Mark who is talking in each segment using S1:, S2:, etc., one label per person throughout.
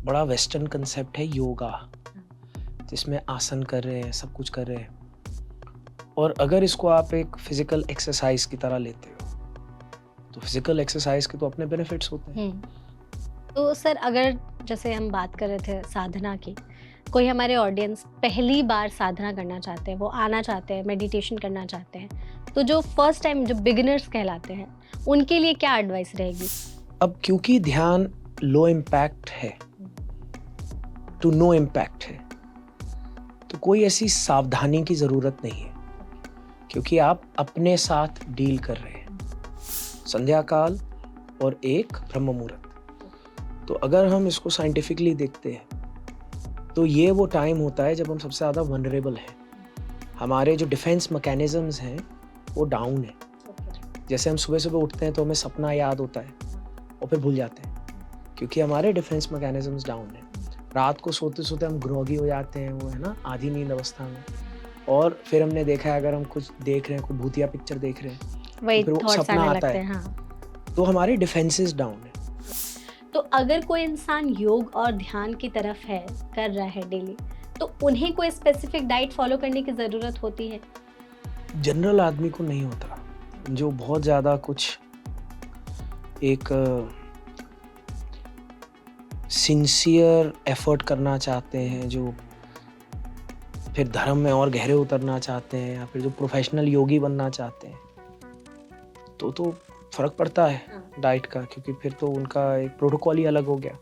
S1: बड़ा western concept है योगा, जिसमें आसन कर रहे हैं, सब कुछ कर रहे हैं। और अगर इसको आप एक फिजिकल एक्सरसाइज की तरह लेते हो, तो फिजिकल एक्सरसाइज के तो अपने बेनिफिट्स होते हैं।
S2: तो सर अगर जैसे हम बात कर रहे थे साधना की, कोई हमारे ऑडियंस पहली बार साधना करना चाहते हैं, वो आना चाहते हैं, मेडिटेशन करना चाहते हैं, तो जो फर्स्ट टाइम जो बिगिनर्स कहलाते हैं, उनके लिए क्या एडवाइस रहेगी?
S1: अब क्योंकि ध्यान लो इम्पैक्ट है टू नो इम्पैक्ट है, तो कोई ऐसी सावधानी की ज़रूरत नहीं है, क्योंकि आप अपने साथ डील कर रहे हैं। संध्या काल और एक ब्रह्म मुहूर्त। तो अगर हम इसको साइंटिफिकली देखते हैं, तो ये वो टाइम होता है जब हम सबसे ज़्यादा वनरेबल हैं। हमारे जो डिफेंस मैकेनिज्म्स हैं वो डाउन है। जैसे हम सुबह सुबह उठते हैं तो हमें सपना याद होता है और फिर भूल जाते हैं, क्योंकि हमारे डिफेंस मैकेनिज्म्स डाउन है। रात को सोते सोते हम ग्रोगी हो जाते हैं, वो है ना, आधी नींद अवस्था में। और फिर हमने देखा है, अगर हम कुछ देख रहे हैं, कोई भूतिया पिक्चर देख रहे हैं,
S2: वही
S1: तो फिर वो
S2: थॉट्स
S1: सपना
S2: आने
S1: आता
S2: लगते
S1: है।
S2: हैं। हाँ।
S1: तो हमारे डिफेंसेस डाउन है।
S2: तो अगर कोई इंसान योग और ध्यान की तरफ है, कर रहा है डेली, तो उन्हें कोई स्पेसिफिक डाइट फॉलो करने की ज़रूरत होती है?
S1: जनरल आदमी को नहीं होता, जो बहुत ज़्यादा कुछ एक सिंसियर एफर्ट करना चाहते हैं, जो फिर धर्म में और गहरे उतरना चाहते हैं, या फिर जो प्रोफेशनल योगी बनना चाहते हैं, तो फ़र्क पड़ता है डाइट का, क्योंकि फिर तो उनका एक प्रोटोकॉल ही अलग हो गया।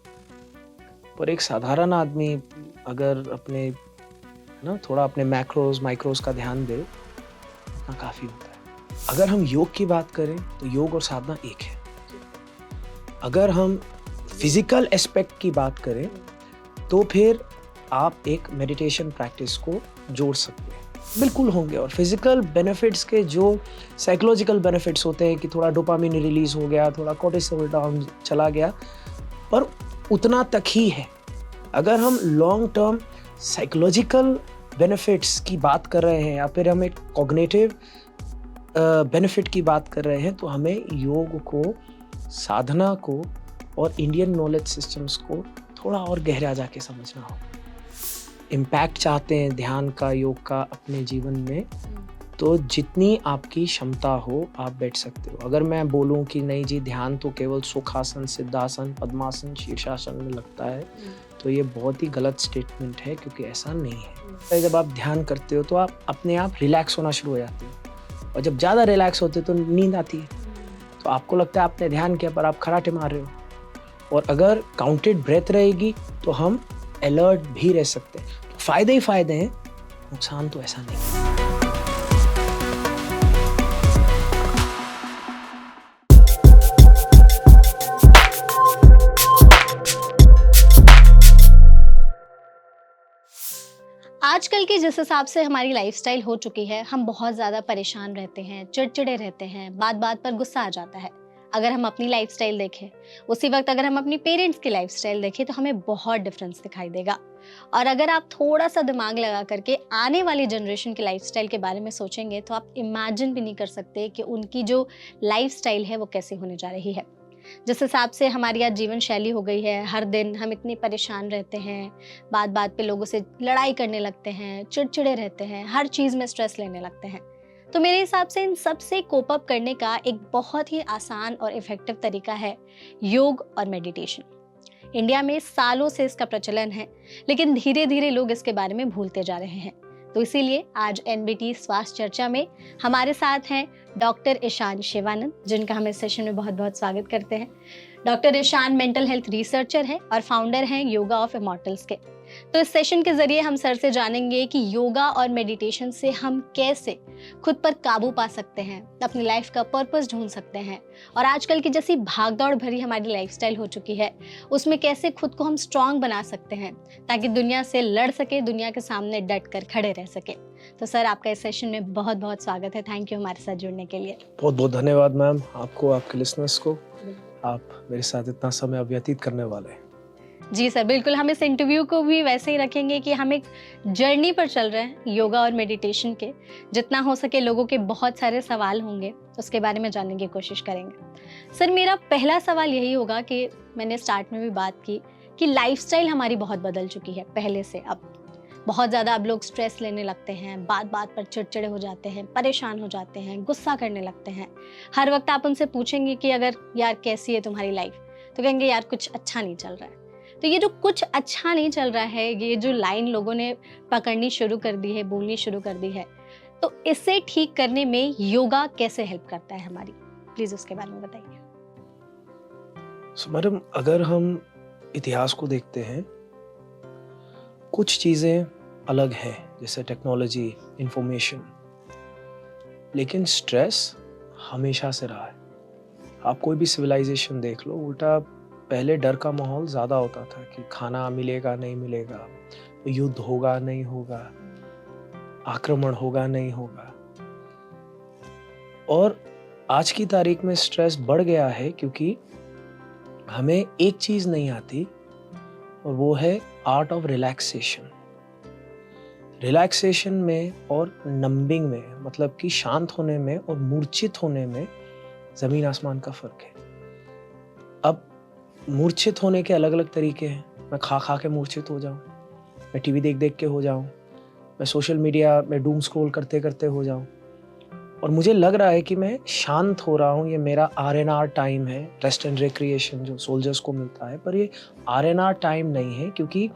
S1: पर एक साधारण आदमी अगर अपने ना थोड़ा अपने मैक्रोज माइक्रोज का ध्यान दे, उतना काफ़ी होता है। अगर हम योग की बात करें तो योग और साधना एक है। अगर हम फिजिकल एस्पेक्ट की बात करें तो फिर आप एक मेडिटेशन प्रैक्टिस को जोड़ सकते हैं, बिल्कुल होंगे। और फिजिकल बेनिफिट्स के जो साइकोलॉजिकल बेनिफिट्स होते हैं कि थोड़ा डोपामिन रिलीज हो गया, थोड़ा कोर्टिसोल डाउन चला गया, पर उतना तक ही है। अगर हम लॉन्ग टर्म साइकोलॉजिकल बेनिफिट्स की बात कर रहे हैं, या फिर हम एक कॉग्निटिव बेनिफिट की बात कर रहे हैं, तो हमें योग को, साधना को और इंडियन नॉलेज सिस्टम्स को थोड़ा और गहरा जाके समझना होगा। इम्पैक्ट चाहते हैं ध्यान का, योग का अपने जीवन में, तो जितनी आपकी क्षमता हो आप बैठ सकते हो। अगर मैं बोलूं कि नहीं जी ध्यान तो केवल सुखासन, सिद्धासन, पद्मासन, शीर्षासन में लगता है, तो ये बहुत ही गलत स्टेटमेंट है, क्योंकि ऐसा नहीं है। जब आप ध्यान करते हो तो आप अपने आप रिलैक्स होना शुरू हो जाते हो, और जब ज़्यादा रिलैक्स होते हो तो नींद आती है। तो आपको लगता है आपने ध्यान किया, पर आप खराटे मार रहे हो। और अगर काउंटेड ब्रेथ रहेगी तो हम अलर्ट भी रह सकते हैं। तो फ़ायदे ही फ़ायदे हैं, नुकसान तो ऐसा नहीं है।
S2: आजकल की जिस हिसाब से हमारी लाइफस्टाइल हो चुकी है, हम बहुत ज़्यादा परेशान रहते हैं, चिड़चिड़े रहते हैं, बात बात पर गुस्सा आ जाता है। अगर हम अपनी लाइफस्टाइल देखें, उसी वक्त अगर हम अपनी पेरेंट्स की लाइफस्टाइल देखें, तो हमें बहुत डिफरेंस दिखाई देगा। और अगर आप थोड़ा सा दिमाग लगा करके आने वाली जनरेशन की लाइफस्टाइल के बारे में सोचेंगे, तो आप इमेजिन भी नहीं कर सकते कि उनकी जो लाइफस्टाइल है वो कैसे होने जा रही है। जिस हिसाब से हमारी आज जीवन शैली हो गई है, हर दिन हम इतने परेशान रहते हैं, बात बात पे लोगों से लड़ाई करने लगते हैं, चिड़चिड़े रहते हैं, हर चीज़ में स्ट्रेस लेने लगते हैं। तो मेरे हिसाब से इन सब से कोप अप करने का एक बहुत ही आसान और इफ़ेक्टिव तरीका है योग और मेडिटेशन। इंडिया में सालों से इसका प्रचलन है, लेकिन धीरे धीरे लोग इसके बारे में भूलते जा रहे हैं। तो इसीलिए आज एनबीटी स्वास्थ्य चर्चा में हमारे साथ हैं डॉक्टर ईशान शिवानंद, जिनका हम इस सेशन में बहुत बहुत स्वागत करते हैं। Doctor Ishan mental health researcher हैं और फाउंडर हैं योगा ऑफ इमॉर्टल्स के। तो इस सेशन के जरिए हम सर से जानेंगे कि योगा और मेडिटेशन से हम कैसे खुद पर काबू पा सकते हैं, अपनी लाइफ का पर्पस ढूंढ सकते हैं, और आजकल की जैसी भागदौड़ भरी हमारी लाइफस्टाइल हो चुकी है, उसमें कैसे खुद को हम स्ट्रांग बना सकते हैं, ताकि दुनिया से लड़ सके, दुनिया के सामने डट कर खड़े रह सके। तो सर, आपका इस सेशन में बहुत बहुत स्वागत है। थैंक यू हमारे साथ जुड़ने के लिए।
S1: बहुत बहुत धन्यवाद मैम, आपको, आपके लिसनर्स को। आप मेरे साथ इतना समय व्यतीत करने वाले हैं।
S2: जी सर, बिल्कुल। हम इस इंटरव्यू को भी वैसे ही रखेंगे कि हम एक जर्नी पर चल रहे हैं योगा और मेडिटेशन के। जितना हो सके लोगों के बहुत सारे सवाल होंगे, उसके बारे में जानने की कोशिश करेंगे। सर, मेरा पहला सवाल यही होगा कि मैंने स्टार्ट में भी बात की कि लाइफस्टाइल हमारी बहुत बदल चुकी है पहले से अब। बहुत ज़्यादा अब लोग स्ट्रेस लेने लगते हैं, बात-बात पर चिड़चिड़े हो जाते हैं, परेशान हो जाते हैं, गुस्सा करने लगते हैं। हर वक़्त आप उनसे पूछेंगे कि अगर यार कैसी है तुम्हारी लाइफ़? तो कहेंगे यार कुछ अच्छा नहीं चल रहा है। तो ये जो कुछ अच्छा नहीं चल रहा है, ये जो लाइन लोगों ने पकड़नी शुरू कर दी है, बोलनी शुरू कर दी है, तो इसे ठीक करने में योगा कैसे हेल्प करता है हमारी? प्लीज़ उसके बारे में बताइए।
S1: सो मैडम, अगर हम इतिहास को देखते हैं, कुछ चीज़ें अलग हैं, जैसे टेक्नोलॉजी, इंफॉर्मेशन, लेकिन स्ट्रेस हमेशा से रहा है। आप कोई भी सिविलाइजेशन देख लो, उल्टा पहले डर का माहौल ज़्यादा होता था कि खाना मिलेगा, नहीं मिलेगा, युद्ध होगा, नहीं होगा, आक्रमण होगा, नहीं होगा। और आज की तारीख में स्ट्रेस बढ़ गया है क्योंकि हमें एक चीज़ नहीं आती, और वो है आर्ट ऑफ रिलैक्सेशन। रिलैक्सेशन में और नंबिंग में, मतलब कि शांत होने में और मूर्छित होने में ज़मीन आसमान का फ़र्क है। अब मूर्छित होने के अलग अलग तरीके हैं। मैं खा खा के मूर्छित हो जाऊँ, मैं टीवी देख देख के हो जाऊँ, मैं सोशल मीडिया में डूम स्क्रॉल करते करते हो जाऊँ, और मुझे लग रहा है कि मैं शांत हो रहा हूँ, ये मेरा आरएनआर टाइम है, रेस्ट एंड रिक्रिएशन जो सोल्जर्स को मिलता है। पर ये आरएनआर टाइम नहीं है, क्योंकि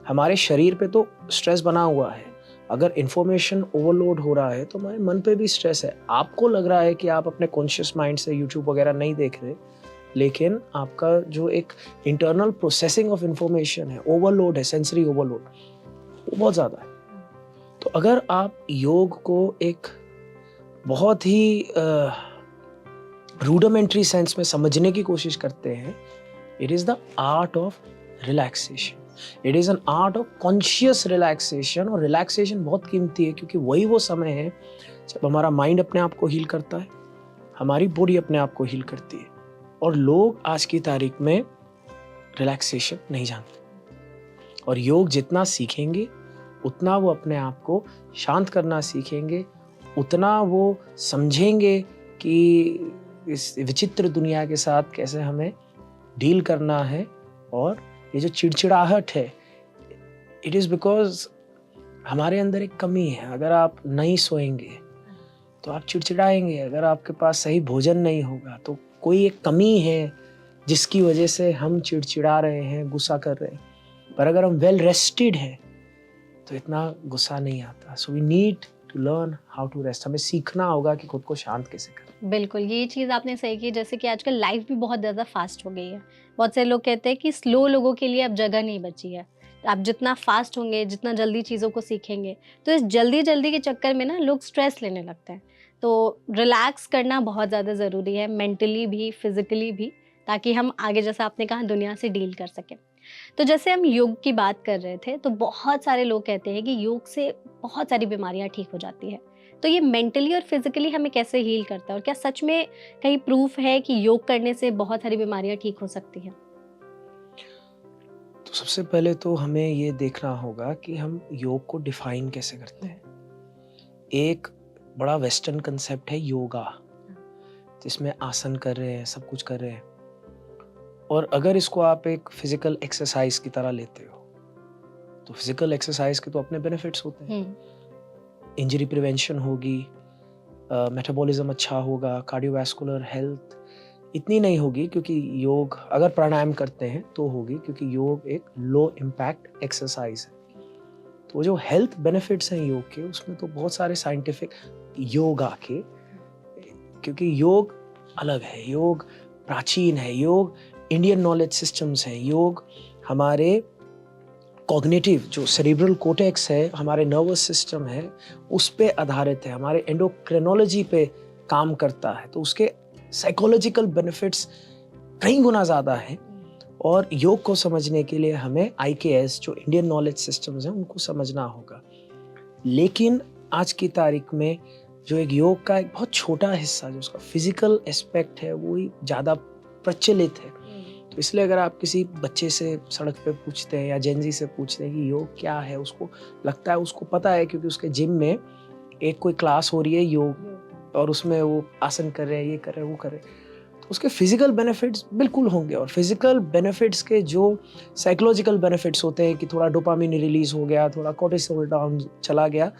S1: हमारे शरीर पे तो स्ट्रेस बना हुआ है। अगर इंफॉर्मेशन ओवरलोड हो रहा है तो हमारे मन पे भी स्ट्रेस है। आपको लग रहा है कि आप अपने कॉन्शियस माइंड से यूट्यूब वगैरह नहीं देख रहे, लेकिन आपका जो एक इंटरनल प्रोसेसिंग ऑफ इंफॉर्मेशन है, ओवरलोड है, सेंसरी ओवरलोड, वो बहुत ज़्यादा है। तो अगर आप योग को एक बहुत ही रूडिमेंट्री सेंस में समझने की कोशिश करते हैं, it is the art of relaxation, it is an art of conscious relaxation. और रिलैक्सेशन बहुत कीमती है, क्योंकि वही वो समय है जब हमारा माइंड अपने आप को हील करता है, हमारी बॉडी अपने आप को हील करती है। और लोग आज की तारीख में रिलैक्सेशन नहीं जानते, और योग जितना सीखेंगे उतना वो अपने आप को शांत करना सीखेंगे, उतना वो समझेंगे कि इस विचित्र दुनिया के साथ कैसे हमें डील करना है। और ये जो चिड़चिड़ाहट है, इट इज़ बिकॉज हमारे अंदर एक कमी है। अगर आप नहीं सोएंगे तो आप चिड़चिड़ाएंगे, अगर आपके पास सही भोजन नहीं होगा तो कोई एक कमी है जिसकी वजह से हम चिड़चिड़ा रहे हैं, गुस्सा कर रहे हैं। पर अगर हम वेल रेस्टेड हैं तो इतना गुस्सा नहीं आता। So we need to learn how to rest. हमें सीखना होगा कि खुद को शांत कैसे करें।
S2: बिल्कुल, ये चीज़ आपने सही की, जैसे कि आजकल लाइफ भी बहुत ज़्यादा फास्ट हो गई है। बहुत से लोग कहते हैं कि स्लो लोगों के लिए अब जगह नहीं बची है। आप जितना फास्ट होंगे, जितना जल्दी चीज़ों को सीखेंगे, तो इस जल्दी-जल्दी के चक्कर में ना लोग स्ट्रेस लेने लगते हैं। तो रिलैक्स करना बहुत ज़्यादा ज़रूरी है, मेंटली भी, फिज़िकली भी, ताकि हम आगे, जैसा आपने कहा, दुनिया से डील कर सकें। तो जैसे हम योग की बात कर रहे थे, तो बहुत सारे लोग कहते हैं कि योग से बहुत सारी बीमारियाँ ठीक हो जाती है। तो ये मेंटली और फिजिकली हमें कैसे हील करता है, और क्या सच में कहीं प्रूफ है कि योग करने से बहुत सारी बीमारियां ठीक हो सकती हैं?
S1: तो सबसे पहले तो हमें ये देखना होगा कि हम योग को डिफाइन कैसे करते हैं। एक बड़ा वेस्टर्न कंसेप्ट है योगा, जिसमें आसन कर रहे हैं, सब कुछ कर रहे हैं। और अगर इसको आप एक फिजिकल एक्सरसाइज की तरह लेते हो, तो फिजिकल एक्सरसाइज के तो अपने बेनिफिट्स होते हैं। इंजरी प्रिवेंशन होगी, मेटाबॉलिज्म अच्छा होगा, कार्डियोवैस्कुलर हेल्थ इतनी नहीं होगी, क्योंकि योग, अगर प्राणायाम करते हैं तो होगी, क्योंकि योग एक लो इम्पैक्ट एक्सरसाइज है। तो जो हेल्थ बेनिफिट्स हैं योग के, उसमें तो बहुत सारे साइंटिफिक योगा के, क्योंकि योग अलग है, योग प्राचीन है, योग इंडियन नॉलेज सिस्टम्स है, योग हमारे कॉग्निटिव जो सेरिब्रल कोर्टेक्स है, हमारे नर्वस सिस्टम है, उस पे आधारित है, हमारे एंडोक्रिनोलॉजी पे काम करता है। तो उसके साइकोलॉजिकल बेनिफिट्स कई गुना ज़्यादा हैं। और योग को समझने के लिए हमें IKS जो इंडियन नॉलेज सिस्टम्स हैं उनको समझना होगा। लेकिन आज की तारीख में जो एक योग का एक बहुत छोटा हिस्सा, जो उसका फिजिकल एस्पेक्ट है, वो ही ज़्यादा प्रचलित है। तो इसलिए अगर आप किसी बच्चे से सड़क पे पूछते हैं या जेनजी से पूछते हैं कि योग क्या है, उसको लगता है उसको पता है, क्योंकि उसके जिम में एक कोई क्लास हो रही है योग, और उसमें वो आसन कर रहे हैं, ये कर रहे हैं, वो कर रहे हैं। तो उसके फिजिकल बेनिफिट्स बिल्कुल होंगे, और फिजिकल बेनिफिट्स के जो साइकोलॉजिकल बेनिफिट्स होते हैं कि थोड़ा डोपामिन रिलीज हो गया, थोड़ा कोर्टिसोल डाउन चला गया,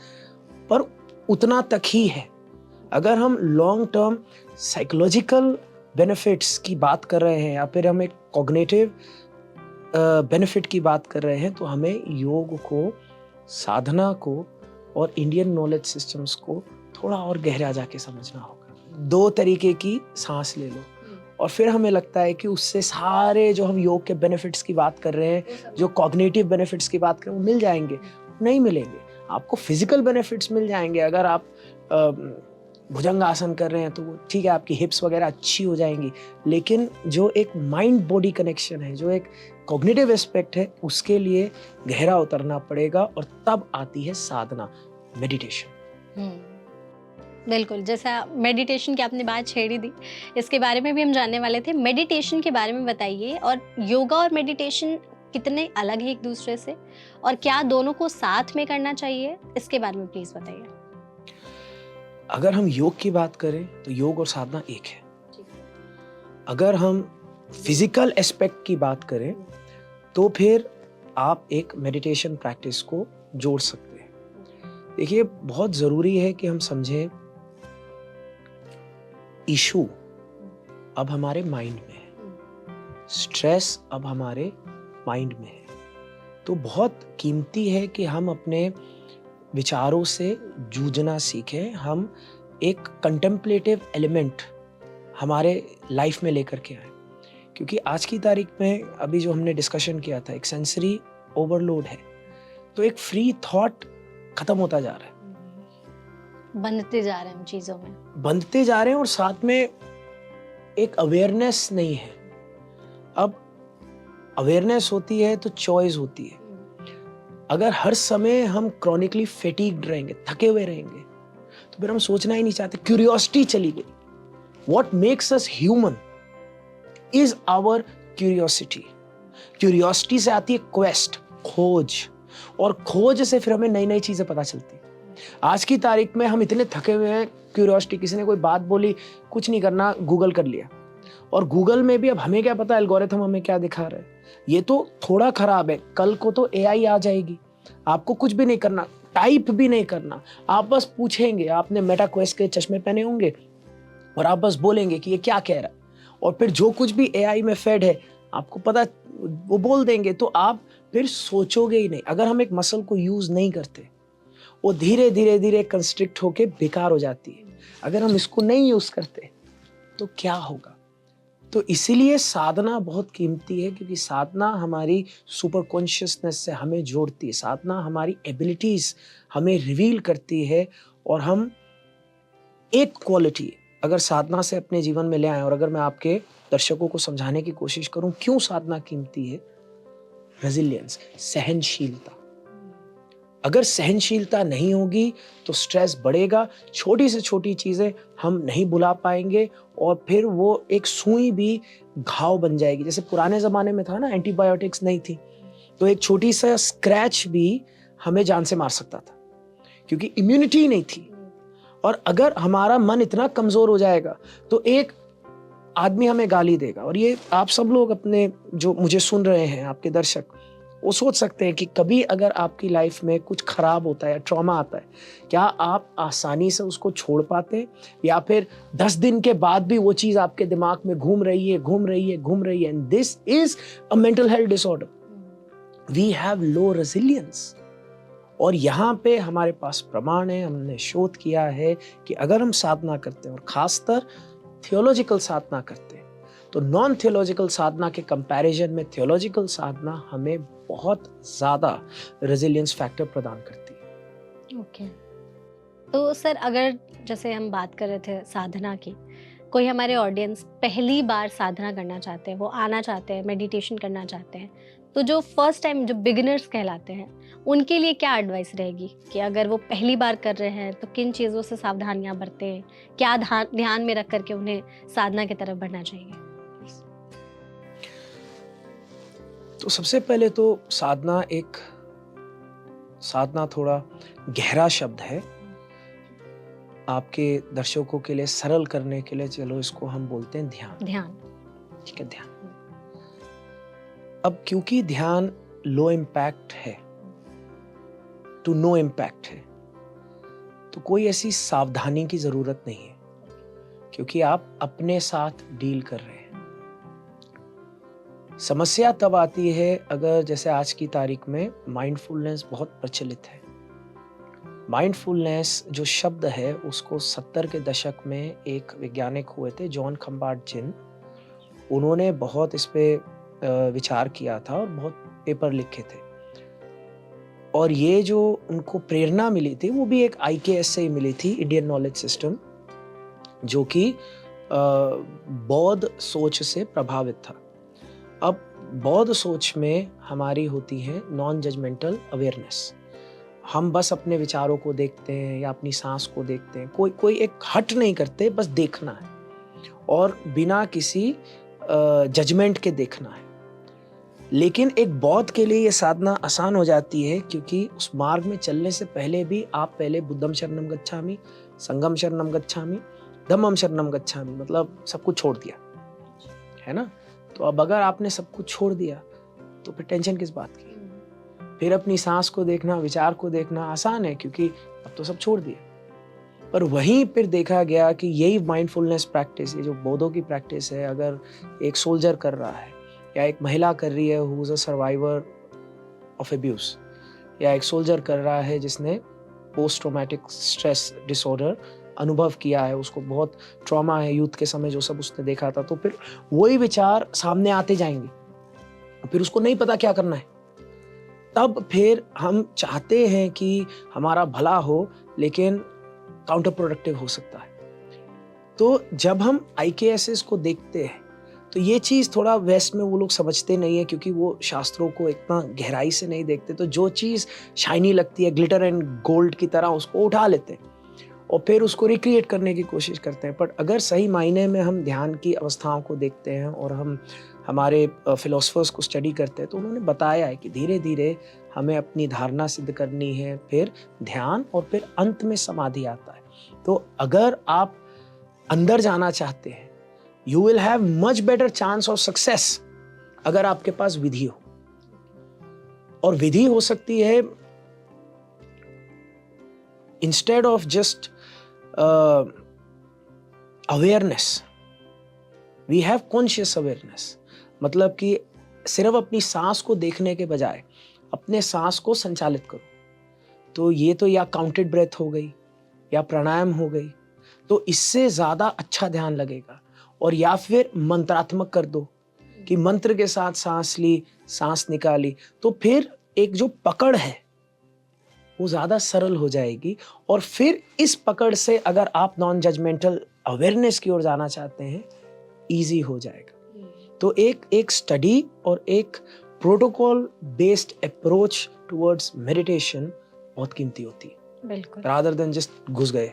S1: पर उतना तक ही है। अगर हम लॉन्ग टर्म साइकोलॉजिकल बेनिफिट्स की बात कर रहे हैं या फिर हम एक कॉग्निटिव बेनिफिट की बात कर रहे हैं, तो हमें योग को, साधना को और इंडियन नॉलेज सिस्टम्स को थोड़ा और गहरा जाके समझना होगा। 2 तरीके की सांस ले लो और फिर हमें लगता है कि उससे सारे जो हम योग के बेनिफिट्स की बात कर रहे हैं, जो कॉग्निटिव बेनिफिट्स की बात कर रहे हैं, वो मिल जाएंगे। नहीं मिलेंगे। आपको फिजिकल बेनिफिट्स मिल जाएंगे। अगर आप भुजंग आसन कर रहे हैं तो ठीक है, आपकी हिप्स वगैरह अच्छी हो जाएंगी, लेकिन जो एक माइंड बॉडी कनेक्शन है, जो एक कॉग्निटिव एस्पेक्ट है, उसके लिए गहरा उतरना पड़ेगा, और तब आती है साधना, मेडिटेशन।
S2: बिल्कुल, जैसा मेडिटेशन की आपने बात छेड़ी दी, इसके बारे में भी हम जानने वाले थे। मेडिटेशन के बारे में बताइए, और योगा और मेडिटेशन कितने अलग है एक दूसरे से, और क्या दोनों को साथ में करना चाहिए, इसके बारे में प्लीज बताइए।
S1: अगर हम योग की बात करें तो योग और साधना एक है। अगर हम फिजिकल एस्पेक्ट की बात करें तो फिर आप एक मेडिटेशन प्रैक्टिस को जोड़ सकते हैं। देखिए, बहुत ज़रूरी है कि हम समझें, इशू अब हमारे माइंड में है, स्ट्रेस अब हमारे माइंड में है, तो बहुत कीमती है कि हम अपने विचारों से जूझना सीखें। हम एक कंटेम्पलेटिव एलिमेंट हमारे लाइफ में लेकर के आए, क्योंकि आज की तारीख में अभी जो हमने डिस्कशन किया था, एक सेंसरी ओवरलोड है, तो एक फ्री थॉट खत्म होता जा रहा है,
S2: बंधते जा रहे हैं हम चीजों में,
S1: बंधते जा रहे हैं, और साथ में एक अवेयरनेस नहीं है। अब अवेयरनेस होती है तो चॉइस होती है। अगर हर समय हम क्रॉनिकली फेटीग्ड रहेंगे, थके हुए रहेंगे, तो फिर हम सोचना ही नहीं चाहते। क्यूरियोसिटी चली गई। What makes us human is our curiosity. Curiosity से आती है क्वेस्ट, खोज, और खोज से फिर हमें नई नई चीजें पता चलती। आज की तारीख में हम इतने थके हुए हैं, क्यूरियोसिटी, किसी ने कोई बात बोली, कुछ नहीं करना, गूगल कर लिया, और गूगल में भी अब हमें क्या पता एल्गोरिथम हमें क्या दिखा रहा है। ये तो थोड़ा खराब है, कल को तो एआई आ जाएगी, आपको कुछ भी नहीं करना, टाइप भी नहीं करना, आप बस पूछेंगे, आपने मेटा क्वेस्ट के चश्मे पहने होंगे और आप बस बोलेंगे कि ये क्या कह रहा है, और फिर जो कुछ भी एआई में फेड है आपको पता, वो बोल देंगे, तो आप फिर सोचोगे ही नहीं। अगर हम एक मसल को यूज नहीं करते, वो धीरे धीरे धीरे कंस्ट्रिक्ट होके बेकार हो जाती है। अगर हम इसको नहीं यूज करते तो क्या होगा? तो इसीलिए साधना बहुत कीमती है, क्योंकि साधना हमारी सुपर कॉन्शियसनेस से हमें जोड़ती है। साधना हमारी एबिलिटीज हमें रिवील करती है, और हम एक क्वालिटी अगर साधना से अपने जीवन में ले आए, और अगर मैं आपके दर्शकों को समझाने की कोशिश करूं क्यों साधना कीमती है, रेजिलियंस, सहनशीलता। अगर सहनशीलता नहीं होगी तो स्ट्रेस बढ़ेगा, छोटी से छोटी चीजें हम नहीं भुला पाएंगे, और फिर वो एक सुई भी घाव बन जाएगी। जैसे पुराने जमाने में था ना, एंटीबायोटिक्स नहीं थी, तो एक छोटी सा स्क्रैच भी हमें जान से मार सकता था, क्योंकि इम्यूनिटी नहीं थी। और अगर हमारा मन इतना कमजोर हो जाएगा तो एक आदमी हमें गाली देगा, और ये आप सब लोग अपने जो मुझे सुन रहे हैं, आपके दर्शक, वो सोच सकते हैं कि कभी अगर आपकी लाइफ में कुछ खराब होता है या ट्रॉमा आता है, क्या आप आसानी से उसको छोड़ पाते हैं, या फिर 10 दिन के बाद भी वो चीज आपके दिमाग में घूम रही है। And this is a mental health disorder. We have low resilience, और यहाँ पे हमारे पास प्रमाण है, हमने शोध किया है कि अगर हम साधना करते हैं, और खासकर थियोलॉजिकल साधना करते हैं, तो नॉन थियोलॉजिकल साधना के कंपैरिजन में थियोलॉजिकल साधना हमें बहुत ज्यादा रेजिलियंस फैक्टर प्रदान करती है।
S2: ओके। तो सर, अगर जैसे हम बात कर रहे थे साधना की, कोई हमारे ऑडियंस पहली बार साधना करना चाहते हैं, वो आना चाहते हैं, मेडिटेशन करना चाहते हैं, तो जो फर्स्ट टाइम, जो बिगिनर्स कहलाते हैं, उनके लिए क्या एडवाइस रहेगी कि अगर वो पहली बार कर रहे हैं तो किन चीज़ों से सावधानियां बरतें, क्या ध्यान में रख करके उन्हें साधना की तरफ बढ़ना चाहिए?
S1: तो सबसे पहले तो साधना थोड़ा गहरा शब्द है। आपके दर्शकों के लिए सरल करने के लिए चलो इसको हम बोलते हैं ध्यान।
S2: ध्यान।
S1: ठीक है, ध्यान। अब क्योंकि ध्यान लो इम्पैक्ट है, टू नो इम्पैक्ट है, तो कोई ऐसी सावधानी की जरूरत नहीं है, क्योंकि आप अपने साथ डील कर रहे हैं। समस्या तब आती है अगर जैसे आज की तारीख में माइंडफुलनेस बहुत प्रचलित है। माइंडफुलनेस जो शब्द है उसको 70 के दशक में एक वैज्ञानिक हुए थे, जॉन खम्बार्ट-जिन। उन्होंने बहुत इस पे विचार किया था और बहुत पेपर लिखे थे। और ये जो उनको प्रेरणा मिली थी वो भी एक IKS से ही मिली थी, इंडियन नॉलेज सिस्टम, जो कि बौद्ध सोच से प्रभावित था। अब बौद्ध सोच में हमारी होती है नॉन जजमेंटल अवेयरनेस। हम बस अपने विचारों को देखते हैं या अपनी सांस को देखते हैं, कोई एक हट नहीं करते, बस देखना है और बिना किसी जजमेंट के देखना है। लेकिन एक बौद्ध के लिए ये साधना आसान हो जाती है, क्योंकि उस मार्ग में चलने से पहले भी आप पहले बुद्धम शरणम गच्छामि, संघम शरणम गच्छामि, धम्मम शरणम गच्छामि, मतलब सब कुछ छोड़ दिया है ना। तो अब अगर आपने सब कुछ छोड़ दिया तो फिर टेंशन किस बात की। फिर अपनी सांस को देखना, विचार को देखना आसान है, क्योंकि अब तो सब छोड़ दिया। पर वहीं फिर देखा गया कि यही माइंडफुलनेस प्रैक्टिस, ये जो बौद्धों की प्रैक्टिस है, अगर एक सोल्जर कर रहा है या एक महिला कर रही है who is a survivor of abuse, या एक सोल्जर कर रहा है जिसने पोस्ट ट्रॉमेटिक स्ट्रेस डिसऑर्डर अनुभव किया है, उसको बहुत ट्रॉमा है यूथ के समय जो सब उसने देखा था, तो फिर वही विचार सामने आते जाएंगे, फिर उसको नहीं पता क्या करना है। तब फिर हम चाहते हैं कि हमारा भला हो, लेकिन काउंटर प्रोडक्टिव हो सकता है। तो जब हम IKSs को देखते हैं तो ये चीज़ थोड़ा वेस्ट में वो लोग समझते नहीं है, क्योंकि वो शास्त्रों को इतना गहराई से नहीं देखते। तो जो चीज़ शाइनी लगती है, ग्लिटर एंड गोल्ड की तरह, उसको उठा लेते हैं और फिर उसको रिक्रिएट करने की कोशिश करते हैं। पर अगर सही मायने में हम ध्यान की अवस्थाओं को देखते हैं और हम हमारे फिलोसफर्स को स्टडी करते हैं, तो उन्होंने बताया है कि धीरे धीरे हमें अपनी धारणा सिद्ध करनी है, फिर ध्यान, और फिर अंत में समाधि आता है। तो अगर आप अंदर जाना चाहते हैं, you will have much better chance of success अगर आपके पास विधि हो। और विधि हो सकती है instead of just awareness, we have conscious awareness. मतलब कि सिर्फ अपनी सांस को देखने के बजाय अपने सांस को संचालित करो। तो ये तो या काउंटेड ब्रेथ हो गई या प्राणायाम हो गई, तो इससे ज्यादा अच्छा ध्यान लगेगा। और या फिर मंत्रात्मक कर दो कि मंत्र के साथ सांस ली, सांस निकाली, तो फिर एक जो पकड़ है वो ज्यादा सरल हो जाएगी। और फिर इस पकड़ से अगर आप नॉन जजमेंटल अवेयरनेस की ओर जाना चाहते हैं, इजी हो जाएगा। तो एक स्टडी और एक protocol based approach towards meditation बहुत कीमती होती है,
S2: बिल्कुल।
S1: रादर देन जस्ट घुस गए।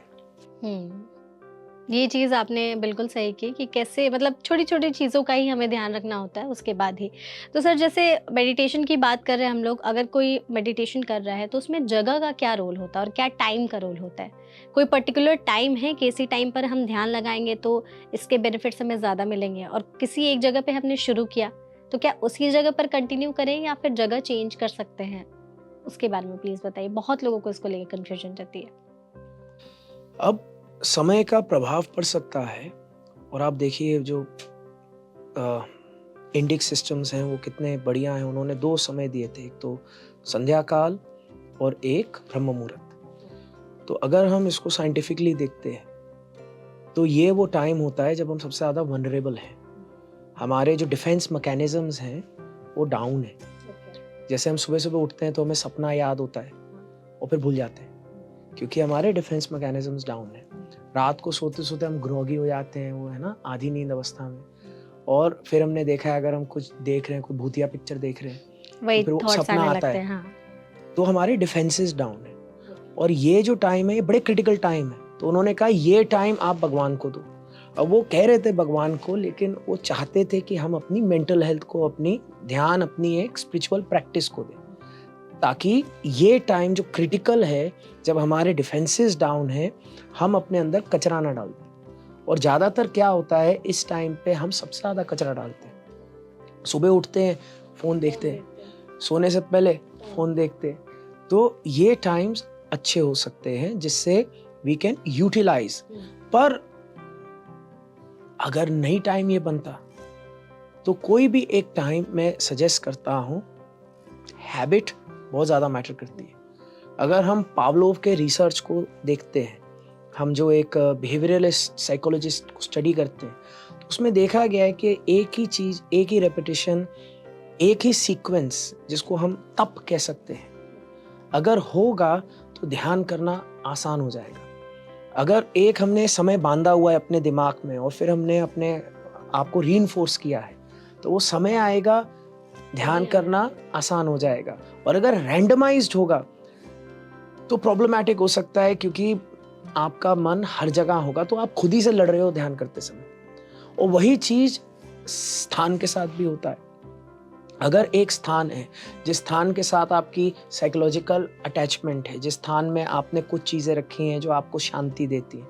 S2: ये चीज़ आपने बिल्कुल सही की कि कैसे, मतलब छोटी छोटी चीज़ों का ही हमें ध्यान रखना होता है उसके बाद ही। तो सर, जैसे मेडिटेशन की बात कर रहे हैं हम लोग, अगर कोई मेडिटेशन कर रहा है तो उसमें जगह का क्या रोल होता है और क्या टाइम का रोल होता है? कोई पर्टिकुलर टाइम है कि इसी टाइम पर हम ध्यान लगाएंगे तो इसके बेनिफिट्स हमें ज़्यादा मिलेंगे, और किसी एक जगह पे हमने शुरू किया तो क्या उसी जगह पर कंटिन्यू करें या फिर जगह चेंज कर सकते हैं? उसके बारे में प्लीज़ बताइए, बहुत लोगों को इसको लेकर कन्फ्यूजन रहती है।
S1: अब समय का प्रभाव पड़ सकता है, और आप देखिए जो इंडिक सिस्टम्स हैं वो कितने बढ़िया हैं। उन्होंने 2 समय दिए थे, एक तो संध्या काल और एक ब्रह्म मुहूर्त। तो अगर हम इसको साइंटिफिकली देखते हैं तो ये वो टाइम होता है जब हम सबसे ज़्यादा वनरेबल हैं। हमारे जो डिफेंस मैकेनिज्म्स हैं वो डाउन है। जैसे हम सुबह सुबह उठते हैं तो हमें सपना याद होता है और फिर भूल जाते हैं, क्योंकि हमारे डिफेंस मैकेनिज्म्स डाउन है। रात को सोते सोते हम ग्रोगी हो जाते हैं, वो है ना, आधी नींद अवस्था में। और फिर हमने देखा है, अगर हम कुछ देख रहे हैं, कोई भूतिया पिक्चर देख रहे हैं, तो फिर वो सपना आता है।
S2: हाँ।
S1: तो हमारे डिफेंसेस डाउन है, और ये जो टाइम है ये बड़े क्रिटिकल टाइम है। तो उन्होंने कहा ये टाइम आप भगवान को दो। अब वो कह रहे थे भगवान को, लेकिन वो चाहते थे कि हम अपनी मेंटल हेल्थ को, अपनी ध्यान, अपनी एक स्पिरिचुअल प्रैक्टिस को दें। ताकि ये टाइम जो क्रिटिकल है, जब हमारे डिफेंसेस डाउन है, हम अपने अंदर कचरा ना डाल दें। और ज़्यादातर क्या होता है इस टाइम पे, हम सबसे ज़्यादा कचरा डालते हैं। सुबह उठते हैं, फ़ोन देखते हैं, सोने से पहले फ़ोन देखते हैं। तो ये टाइम्स अच्छे हो सकते हैं जिससे वी कैन यूटिलाइज। पर अगर नहीं टाइम ये बनता तो कोई भी एक टाइम मैं सजेस्ट करता हूँ, हैबिट बहुत ज़्यादा मैटर करती है। अगर हम पावलोव के रिसर्च को देखते हैं, हम जो एक बिहेवियरलिस्ट साइकोलॉजिस्ट को स्टडी करते हैं, तो उसमें देखा गया है कि एक ही चीज़, एक ही रेपिटेशन, एक ही सीक्वेंस, जिसको हम तप कह सकते हैं, अगर होगा तो ध्यान करना आसान हो जाएगा। अगर एक हमने समय बांधा हुआ है अपने दिमाग में और फिर हमने अपने आप को रीइंफोर्स किया है, तो वो समय आएगा, ध्यान करना आसान हो जाएगा। और अगर रैंडमाइज्ड होगा तो प्रॉब्लमैटिक हो सकता है, क्योंकि आपका मन हर जगह होगा, तो आप खुद ही से लड़ रहे हो ध्यान करते समय। और वही चीज स्थान के साथ भी होता है। अगर एक स्थान है जिस स्थान के साथ आपकी साइकोलॉजिकल अटैचमेंट है, जिस स्थान में आपने कुछ चीज़ें रखी हैं जो आपको शांति देती हैं,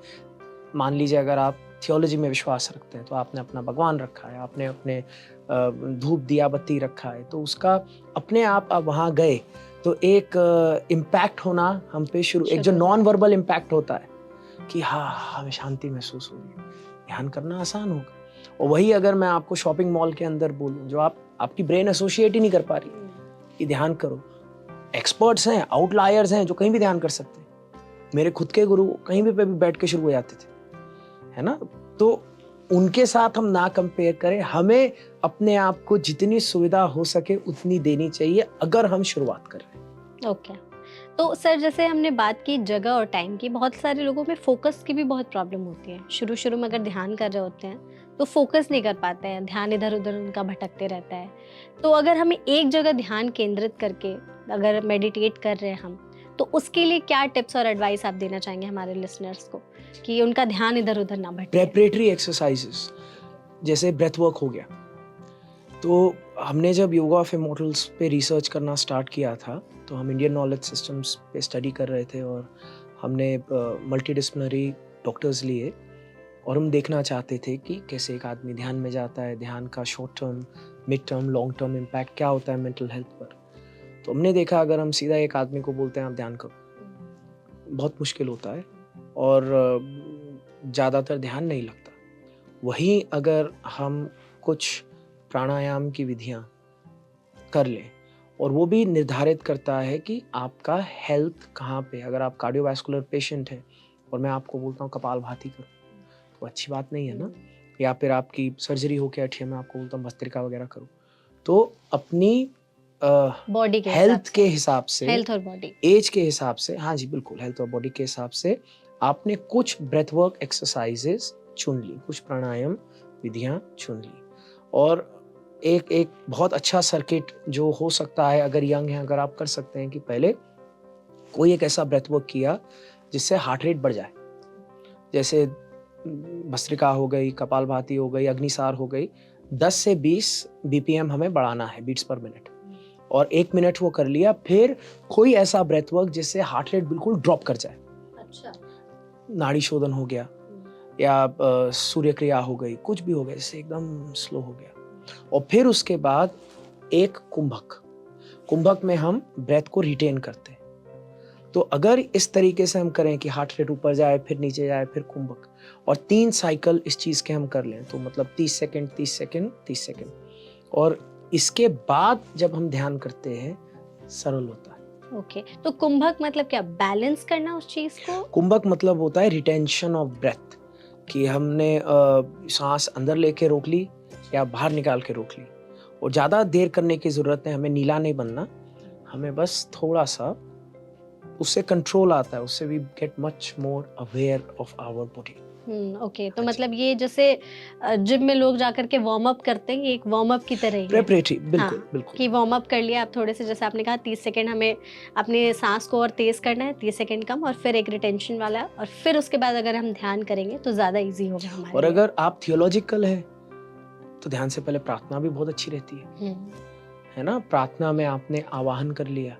S1: मान लीजिए अगर आप थियोलॉजी में विश्वास रखते हैं तो आपने अपना भगवान रखा है, आपने अपने धूप दिया बत्ती रखा है, तो उसका अपने आप वहाँ गए तो एक इम्पैक्ट होना हम पे शुरू, एक जो नॉन वर्बल इम्पैक्ट होता है कि हाँ हमें शांति महसूस हो रही है, ध्यान करना आसान होगा। और वही अगर मैं आपको शॉपिंग मॉल के अंदर बोलूं, जो आपकी ब्रेन एसोसिएट ही नहीं कर पा रही कि ध्यान करो। एक्सपर्ट्स हैं, आउटलायर्स हैं जो कहीं भी ध्यान कर सकते हैं। मेरे खुद के गुरु कहीं भी पे भी बैठ के शुरू हो जाते थे, है ना। तो उनके साथ हम ना कंपेयर करें, हमें अपने आप को जितनी सुविधा हो सके उतनी देनी चाहिए अगर हम शुरुआत कर रहे हैं।
S2: ओके। तो सर, जैसे हमने बात की जगह और टाइम की, बहुत सारे लोगों में फोकस की भी बहुत प्रॉब्लम होती है। शुरू में अगर ध्यान कर रहे होते हैं तो फोकस नहीं कर पाते हैं, ध्यान इधर उधर उनका भटकते रहता है। तो अगर हमें एक जगह ध्यान केंद्रित करके अगर मेडिटेट कर रहे हैं हम, तो उसके लिए क्या टिप्स और एडवाइस आप देना चाहेंगे हमारे लिसनर्स को कि उनका ध्यान इधर उधर ना भटके?
S1: प्रेपरेटरी एक्सरसाइजेस जैसे ब्रेथ वर्क हो गया। तो हमने जब योगा ऑफ इमॉर्टल्स पे रिसर्च करना स्टार्ट किया था, तो हम इंडियन नॉलेज सिस्टम्स पे स्टडी कर रहे थे और हमने मल्टीडिसिप्लिनरी डॉक्टर्स लिए और हम देखना चाहते थे कि कैसे एक आदमी ध्यान में जाता है, ध्यान का short term, mid term, long term impact क्या होता है मेंटल हेल्थ पर। तो हमने देखा अगर हम सीधा एक आदमी को बोलते हैं आप ध्यान करो, बहुत मुश्किल होता है और ज़्यादातर ध्यान नहीं लगता। वहीं अगर हम कुछ प्राणायाम की विधियां कर लें, और वो भी निर्धारित करता है कि आपका हेल्थ कहाँ पे। अगर आप कार्डियोवैस्कुलर पेशेंट हैं और मैं आपको बोलता हूँ कपालभाति करो, तो अच्छी बात नहीं है ना। या फिर आपकी सर्जरी होके हटी, मैं आपको बोलता हूँ भस्त्रिका वगैरह करो, तो अपनी
S2: बॉडी के
S1: हेल्थ के हिसाब से,
S2: हेल्थ और बॉडी,
S1: एज के हिसाब से, हाँ जी बिल्कुल, हेल्थ और बॉडी के हिसाब से आपने कुछ ब्रेथ वर्क एक्सरसाइजेस चुन ली, कुछ प्राणायाम विधियां चुन ली। और एक बहुत अच्छा सर्किट जो हो सकता है, अगर यंग है, अगर आप कर सकते हैं कि पहले कोई एक ऐसा ब्रेथ वर्क किया जिससे हार्ट रेट बढ़ जाए, जैसे भस्त्रिका हो गई, कपालभाति हो गई, अग्निसार हो गई। 10 से 20 बीपीएम हमें बढ़ाना है, बीट्स पर मिनट, और 1 मिनट वो कर लिया। फिर कोई ऐसा ब्रेथ वर्क जिससे हार्ट रेट बिल्कुल ड्रॉप कर जाए। अच्छा, नाड़ी शोधन हो गया या सूर्य क्रिया हो गई, कुछ भी हो गया जिससे एकदम स्लो हो गया। और फिर उसके बाद एक कुंभक में हम ब्रेथ को रिटेन करते हैं। तो अगर इस तरीके से हम करें कि हार्ट रेट ऊपर जाए, फिर नीचे जाए, फिर कुंभक, और 3 साइकिल इस चीज के हम कर लें, तो मतलब 30 सेकंड 30 सेकंड 30 सेकंड, और इसके बाद जब हम ध्यान करते हैं सरल होता है।
S2: ओके, तो कुंभक मतलब क्या, बैलेंस करना उस चीज को?
S1: कुंभक मतलब होता है रिटेंशन ऑफ ब्रेथ, कि हमने सांस अंदर लेके रोक ली या बाहर निकाल के रोक ली, और ज़्यादा देर करने की ज़रूरत है, हमें नीला नहीं बनना, हमें बस थोड़ा सा, उससे कंट्रोल आता है, उससे we get much more aware of our body.
S2: Okay, तो मतलब ये जैसे जिम में लोग जाकर के वार्म अप करते हैं, ये एक वार्म अप की तरह ही है।
S1: प्रेपरेटरी, बिल्कुल
S2: हाँ,
S1: बिल्कुल,
S2: कि वार्म अप कर लिया आप थोड़े से, जैसे आपने कहा 30 सेकंड हमें अपने सांस को और तेज करना है, 30 सेकंड कम, और फिर एक रिटेंशन वाला, और फिर उसके बाद अगर हम ध्यान करेंगे तो ज़्यादा इजी होगा हमारे
S1: और
S2: लिए।
S1: अगर आप थियोलॉजिकल है तो ध्यान से पहले प्रार्थना भी बहुत अच्छी रहती है ना। प्रार्थना में आपने आवाहन कर लिया,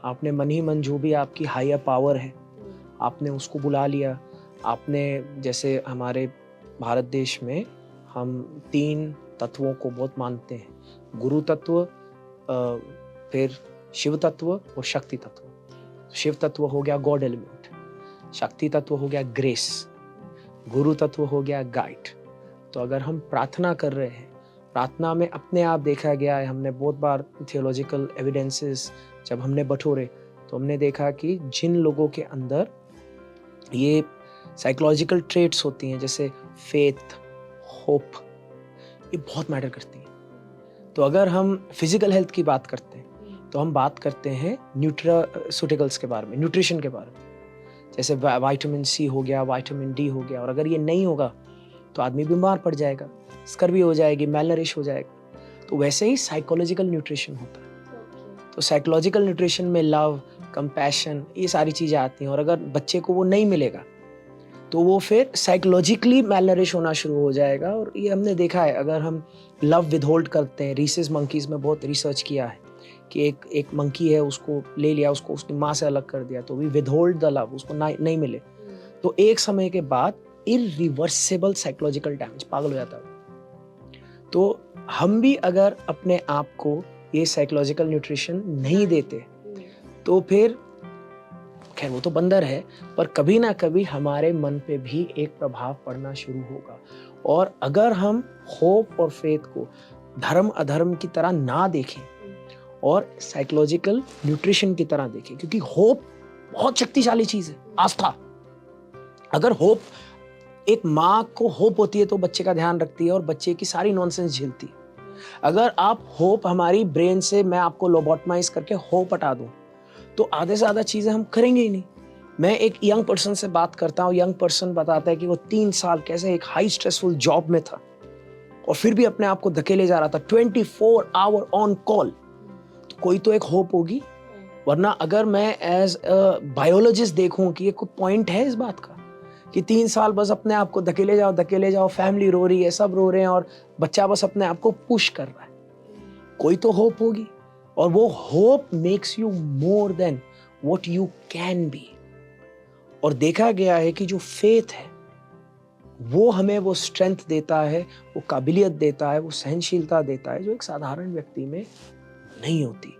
S1: आपने मन ही मन जो भी आपकी हायर पावर है, आपने उसको बुला लिया। आपने जैसे हमारे भारत देश में हम 3 तत्वों को बहुत मानते हैं, गुरु तत्व, फिर शिव तत्व और शक्ति तत्व। शिव तत्व हो गया गॉड एलिमेंट, शक्ति तत्व हो गया ग्रेस, गुरु तत्व हो गया गाइड। तो अगर हम प्रार्थना कर रहे हैं, प्रार्थना में अपने आप देखा गया है, हमने बहुत बार थियोलॉजिकल एविडेंसेस जब हमने बटोरे तो हमने देखा कि जिन लोगों के अंदर ये साइकोलॉजिकल ट्रेट्स होती हैं जैसे फेथ, होप, ये बहुत मैटर करती हैं। तो अगर हम फिजिकल हेल्थ की बात करते हैं तो हम बात करते हैं न्यूट्रास्यूटिकल्स के बारे में, न्यूट्रिशन के बारे में, जैसे विटामिन सी हो गया, विटामिन डी हो गया। और अगर ये नहीं होगा तो आदमी बीमार पड़ जाएगा, स्कर्वी हो जाएगी, मैलनरिश हो जाएगा। तो वैसे ही साइकोलॉजिकल न्यूट्रिशन होता है। तो साइकोलॉजिकल न्यूट्रिशन में लव, कंपैशन, ये सारी चीज़ें आती हैं। और अगर बच्चे को वो नहीं मिलेगा तो वो फिर साइकोलॉजिकली मैलनरिश होना शुरू हो जाएगा। और ये हमने देखा है, अगर हम लव विदहोल्ड करते हैं, रीसेस मंकीज में बहुत रिसर्च किया है कि एक मंकी है, उसको ले लिया, उसको उसकी माँ से अलग कर दिया, तो वी विदहोल्ड द लव, उसको नहीं मिले, तो एक समय के बाद इरिवर्सिबल साइकोलॉजिकल डैमेज, पागल हो जाता है। तो हम भी अगर अपने आप को ये साइकोलॉजिकल न्यूट्रिशन नहीं देते तो फिर खैर वो तो बंदर है, पर कभी ना कभी हमारे मन पे भी एक प्रभाव पड़ना शुरू होगा। और अगर हम होप और फेथ को धर्म अधर्म की तरह ना देखें और साइकोलॉजिकल न्यूट्रिशन की तरह देखें, क्योंकि होप बहुत शक्तिशाली चीज है, आस्था। अगर होप, एक माँ को होप होती है तो बच्चे का ध्यान रखती है और बच्चे की सारी नॉनसेंस झेलती है। अगर आप होप हमारी ब्रेन से, मैं आपको लोबोटमाइज करके होप हटा दूं तो आधे से ज्यादा चीजें हम करेंगे ही नहीं। मैं एक यंग पर्सन से बात करता हूँ, यंग पर्सन बताता है कि वो 3 साल कैसे एक हाई स्ट्रेसफुल जॉब में था और फिर भी अपने आप को धकेले जा रहा था, 24 आवर ऑन कॉल। तो कोई तो एक होप होगी, वरना अगर मैं एज अ बायोलॉजिस्ट देखूं कि ये कोई पॉइंट है इस बात का कि 3 साल बस अपने आप को धकेले जाओ, फैमिली रो रही है, सब रो रहे हैं और बच्चा बस अपने आप को पुश कर रहा है, कोई तो होप होगी। और वो hope makes you more than what you can be. और देखा गया है कि जो फेथ है वो हमें वो स्ट्रेंथ देता है, वो काबिलियत देता है, वो सहनशीलता देता है जो एक साधारण व्यक्ति में नहीं होती।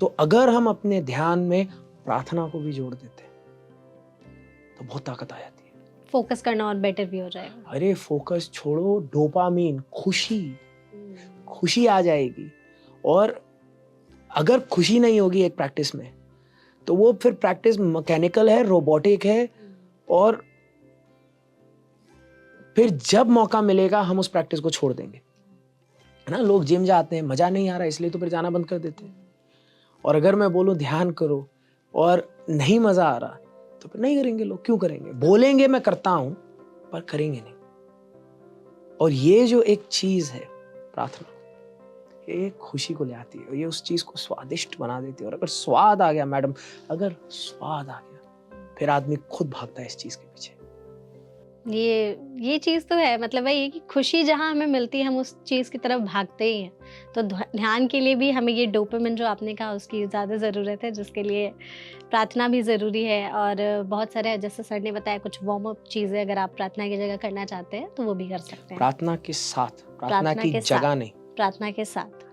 S1: तो अगर हम अपने ध्यान में प्रार्थना को भी जोड़ देते तो बहुत ताकत आ जाती है।
S2: फोकस करना और बेटर भी हो जाएगा।
S1: अरे फोकस छोड़ो, डोपामीन, खुशी आ जाएगी। और अगर खुशी नहीं होगी एक प्रैक्टिस में तो वो फिर प्रैक्टिस मैकेनिकल है, रोबोटिक है। और फिर जब मौका मिलेगा हम उस प्रैक्टिस को छोड़ देंगे, है ना। लोग जिम जाते हैं, मजा नहीं आ रहा इसलिए तो फिर जाना बंद कर देते हैं। और अगर मैं बोलूं ध्यान करो और नहीं मजा आ रहा तो फिर नहीं करेंगे लोग। क्यों करेंगे? बोलेंगे मैं करता हूं पर करेंगे नहीं। और ये जो एक चीज है प्रार्थना, ये खुशी को ले आती है, ये उस चीज को स्वादिष्ट बना देती है। और अगर स्वाद आ गया मैडम, अगर स्वाद आ गया फिर आदमी खुद भागता है इस चीज के पीछे।
S2: ये चीज तो है, मतलब वही है कि खुशी जहाँ हमें मिलती है हम उस चीज की तरफ भागते ही हैं। तो ध्यान के लिए भी हमें ये डोपामिन जो आपने कहा उसकी ज्यादा जरूरत है, जिसके लिए प्रार्थना भी जरूरी है। और बहुत सारे, जैसे सर ने बताया, कुछ वार्म अप चीजें अगर आप प्रार्थना की जगह करना चाहते हैं तो वो भी कर सकते हैं।
S1: प्रार्थना के साथ, प्रार्थना की जगह नहीं,
S2: प्रार्थना के साथ।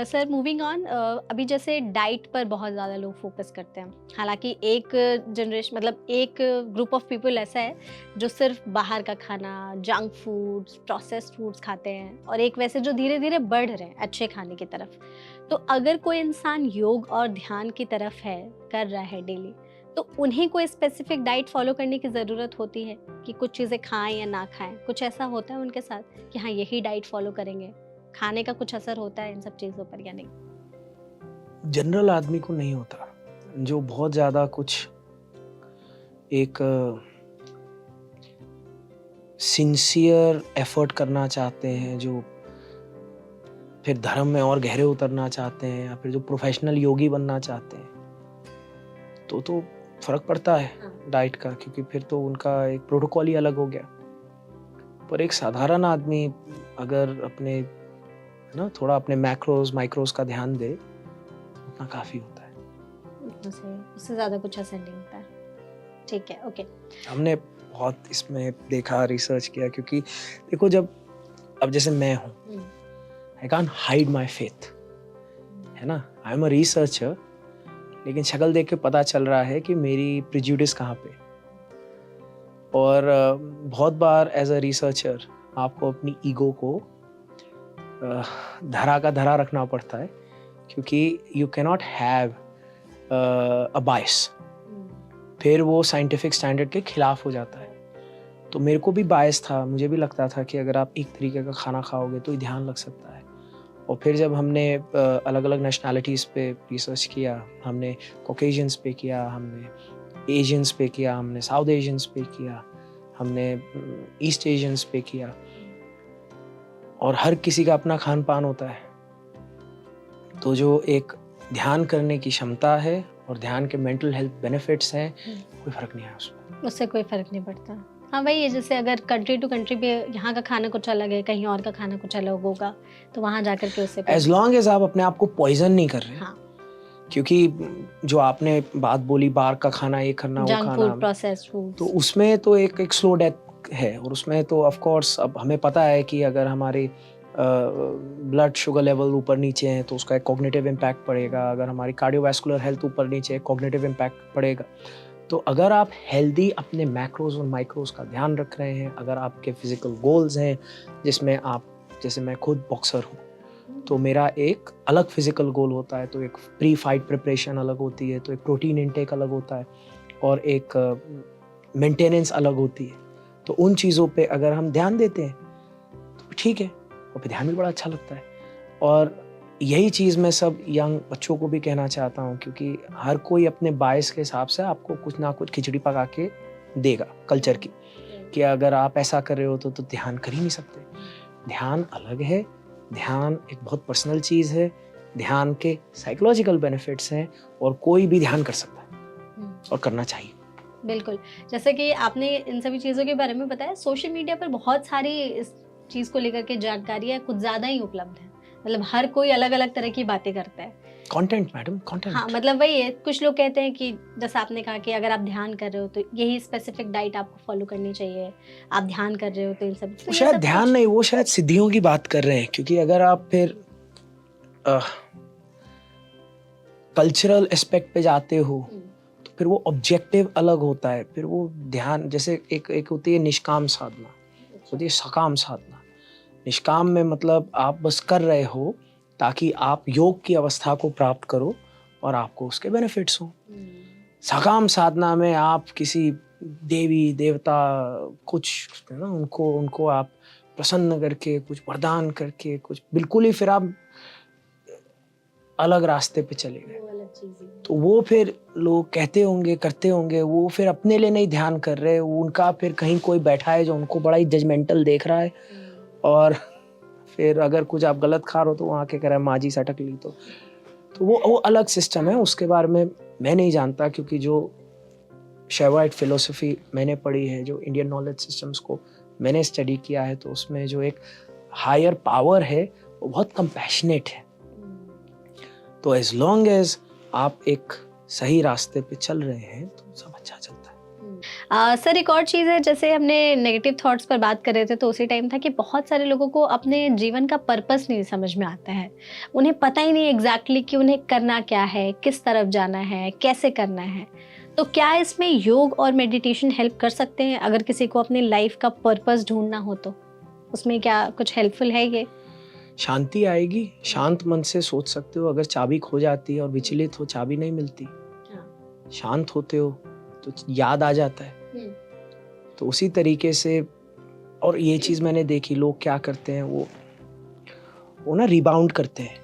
S2: सर मूविंग ऑन, अभी जैसे डाइट पर बहुत ज़्यादा लोग फोकस करते हैं। हालांकि एक जनरेशन, मतलब एक ग्रुप ऑफ पीपल ऐसा है जो सिर्फ बाहर का खाना, जंक फूड्स, प्रोसेस्ड फूड्स खाते हैं, और एक वैसे जो धीरे धीरे बढ़ रहे हैं अच्छे खाने की तरफ। तो अगर कोई इंसान योग और ध्यान की तरफ है, कर रहा है डेली, तो उन्हें कोई स्पेसिफिक डाइट फॉलो करने की ज़रूरत होती है कि कुछ चीज़ें खाएं या ना खाएं? कुछ ऐसा होता है उनके साथ कि हाँ यही डाइट फॉलो करेंगे? खाने का कुछ असर होता है इन सब चीजों पर या नहीं?
S1: जनरल आदमी को नहीं होता, जो बहुत ज्यादा कुछ एक सिंसियर एफर्ट करना चाहते हैं, जो फिर धर्म में और गहरे उतरना चाहते हैं, या फिर जो प्रोफेशनल योगी बनना चाहते हैं, तो फर्क पड़ता है डाइट का, क्योंकि फिर तो उनका एक प्रोटोकॉल ही अलग हो गया। पर एक साधारण आदमी अगर अपने थोड़ा अपने मैक्रोज माइक्रोज का ध्यान दे, उतना काफी होता है।
S2: उससे ज़्यादा कुछ असर नहीं होता है। ठीक है, ओके।
S1: हमने बहुत इसमें देखा, रिसर्च किया, क्योंकि देखो जब अब जैसे मैं हूँ, I can't hide my faith, है ना, आई एम अ रिसर्चर, लेकिन शक्ल देख के पता चल रहा है कि मेरी प्रिजुडिस कहाँ पे। और बहुत बार एज अ रिसर्चर आपको अपनी ईगो को धरा का धरा रखना पड़ता है, क्योंकि यू कैनॉट हैव अ बायस, फिर वो साइंटिफिक स्टैंडर्ड के खिलाफ हो जाता है। तो मेरे को भी बायस था, मुझे भी लगता था कि अगर आप एक तरीके का खाना खाओगे तो ध्यान लग सकता है। और फिर जब हमने अलग अलग नेशनैलिटीज़ पे रिसर्च किया, हमने कॉकेशियंस पे किया, हमने एशियंस पे किया, हमने साउथ एशियंस पे किया, हमने ईस्ट एशियंस पे किया, और हर किसी का अपना खान पान होता है। तो जो एक ध्यान करने की क्षमता है और ध्यान के मेंटल हेल्थ बेनिफिट्स हैं, कोई फ़र्क नहीं है उसमें।
S2: उससे कोई फ़र्क नहीं पड़ता। हाँ, वही है, जैसे अगर कंट्री टू कंट्री पे यहाँ का खाना कुछ अलग है, कहीं और का खाना कुछ अलग होगा, तो वहाँ जाकर के उससे
S1: एज लॉन्ग एज आप अपने आप को पॉइजन नहीं कर रहे।
S2: हाँ,
S1: क्योंकि जो आपने बात बोली, बाहर का खाना, ये करना, वो
S2: जंक
S1: खाना,
S2: फूड, प्रोसेस्ड
S1: तो
S2: फूड्स।
S1: उसमें तो एक स्लो डेथ है। और उसमें तो ऑफ कोर्स अब हमें पता है कि अगर हमारे ब्लड शुगर लेवल ऊपर नीचे हैं तो उसका एक कॉग्निटिव इम्पैक्ट पड़ेगा। अगर हमारी कार्डियोवैस्कुलर हेल्थ ऊपर नीचे है, कॉग्निटिव इम्पैक्ट पड़ेगा। तो अगर आप हेल्दी अपने मैक्रोज और माइक्रोज का ध्यान रख रहे हैं, अगर आपके फिजिकल गोल्स हैं, जिसमें आप, जैसे मैं खुद बॉक्सर हूँ, तो मेरा एक अलग फिजिकल गोल होता है, तो एक प्री फाइट प्रिपरेशन अलग होती है, तो एक प्रोटीन इनटेक अलग होता है, और एक मेंटेनेंस अलग होती है। तो उन चीज़ों पे अगर हम ध्यान देते हैं तो ठीक है, और फिर ध्यान भी बड़ा अच्छा लगता है। और यही चीज़ मैं सब यंग बच्चों को भी कहना चाहता हूँ, क्योंकि हर कोई अपने बायस के हिसाब से आपको कुछ ना कुछ खिचड़ी पका के देगा कल्चर की, कि अगर आप ऐसा कर रहे हो तो ध्यान कर ही नहीं सकते। ध्यान अलग है, ध्यान एक बहुत पर्सनल चीज़ है, ध्यान के साइकोलॉजिकल बेनिफिट्स हैं, और कोई भी ध्यान कर सकता है और करना चाहिए।
S2: बिल्कुल, जैसे कि आपने इन सभी चीज़ों के बारे में बताया, सोशल मीडिया पर बहुत सारी इस चीज़ को लेकर के जानकारियाँ कुछ ज़्यादा ही उपलब्ध हैं। मतलब हर कोई अलग-अलग तरह की बातें करता है।
S1: कंटेंट मैडम,
S2: हाँ,
S1: कंटेंट।
S2: मतलब वही है, कुछ लोग कहते हैं कि जैसा आपने कहा कि अगर आप ध्यान कर रहे हो तो यही स्पेसिफिक डाइट आपको फॉलो करनी चाहिए। आप ध्यान कर रहे हो तो इन सब, तो
S1: वो
S2: ये
S1: शायद
S2: सब
S1: ध्यान
S2: कुछ
S1: नहीं, वो शायद सिद्धियों की बात कर रहे हैं, क्योंकि अगर आप फिर कल्चरल एस्पेक्ट पे जाते हो तो फिर वो ऑब्जेक्टिव अलग होता है। फिर वो ध्यान, जैसे एक होती है निष्काम साधना, होती है सकाम साधना। निष्काम में मतलब आप बस कर रहे हो ताकि आप योग की अवस्था को प्राप्त करो और आपको उसके बेनिफिट्स हो। सकाम साधना में आप किसी देवी देवता कुछ, है ना, उनको उनको आप प्रसन्न करके, कुछ वरदान करके, कुछ बिल्कुल ही फिर आप अलग रास्ते पे चले गए।
S2: वो अलग चीज़ है।
S1: तो वो फिर लोग कहते होंगे, करते होंगे, वो फिर अपने लिए नहीं ध्यान कर रहे, वो उनका फिर कहीं कोई बैठा है जो उनको बड़ा ही जजमेंटल देख रहा है, और फिर अगर कुछ आप गलत खा रहे हो तो वहाँ के कह रहा है माँ जी सटक ली। तो वो अलग सिस्टम है, उसके बारे में मैं नहीं जानता, क्योंकि जो शैवाइट फिलोसफी मैंने पढ़ी है, जो इंडियन नॉलेज सिस्टम्स को मैंने स्टडी किया है, तो उसमें जो एक हायर पावर है वो बहुत कंपैशनेट है। तो एज लॉन्ग एज आप एक सही रास्ते पे चल रहे हैं तो सब अच्छा चलता है।
S2: सर, एक और चीज़ है, जैसे हमने नेगेटिव थॉट्स पर बात कर रहे थे तो उसी टाइम था कि बहुत सारे लोगों को अपने जीवन का पर्पस नहीं समझ में आता है। उन्हें पता ही नहीं एग्जैक्टली कि उन्हें करना क्या है, किस तरफ जाना है, कैसे करना है। तो क्या इसमें योग और मेडिटेशन हेल्प कर सकते हैं अगर किसी को अपनी लाइफ का पर्पस ढूंढना हो तो? उसमें क्या कुछ हेल्पफुल है ये?
S1: शांति आएगी, शांत मन से सोच सकते हो। अगर चाबी खो जाती है और विचलित हो, चाबी नहीं मिलती। शांत होते हो तो याद आ जाता है। तो उसी तरीके से, और ये चीज़ मैंने देखी, लोग क्या करते हैं, वो ना रिबाउंड करते हैं।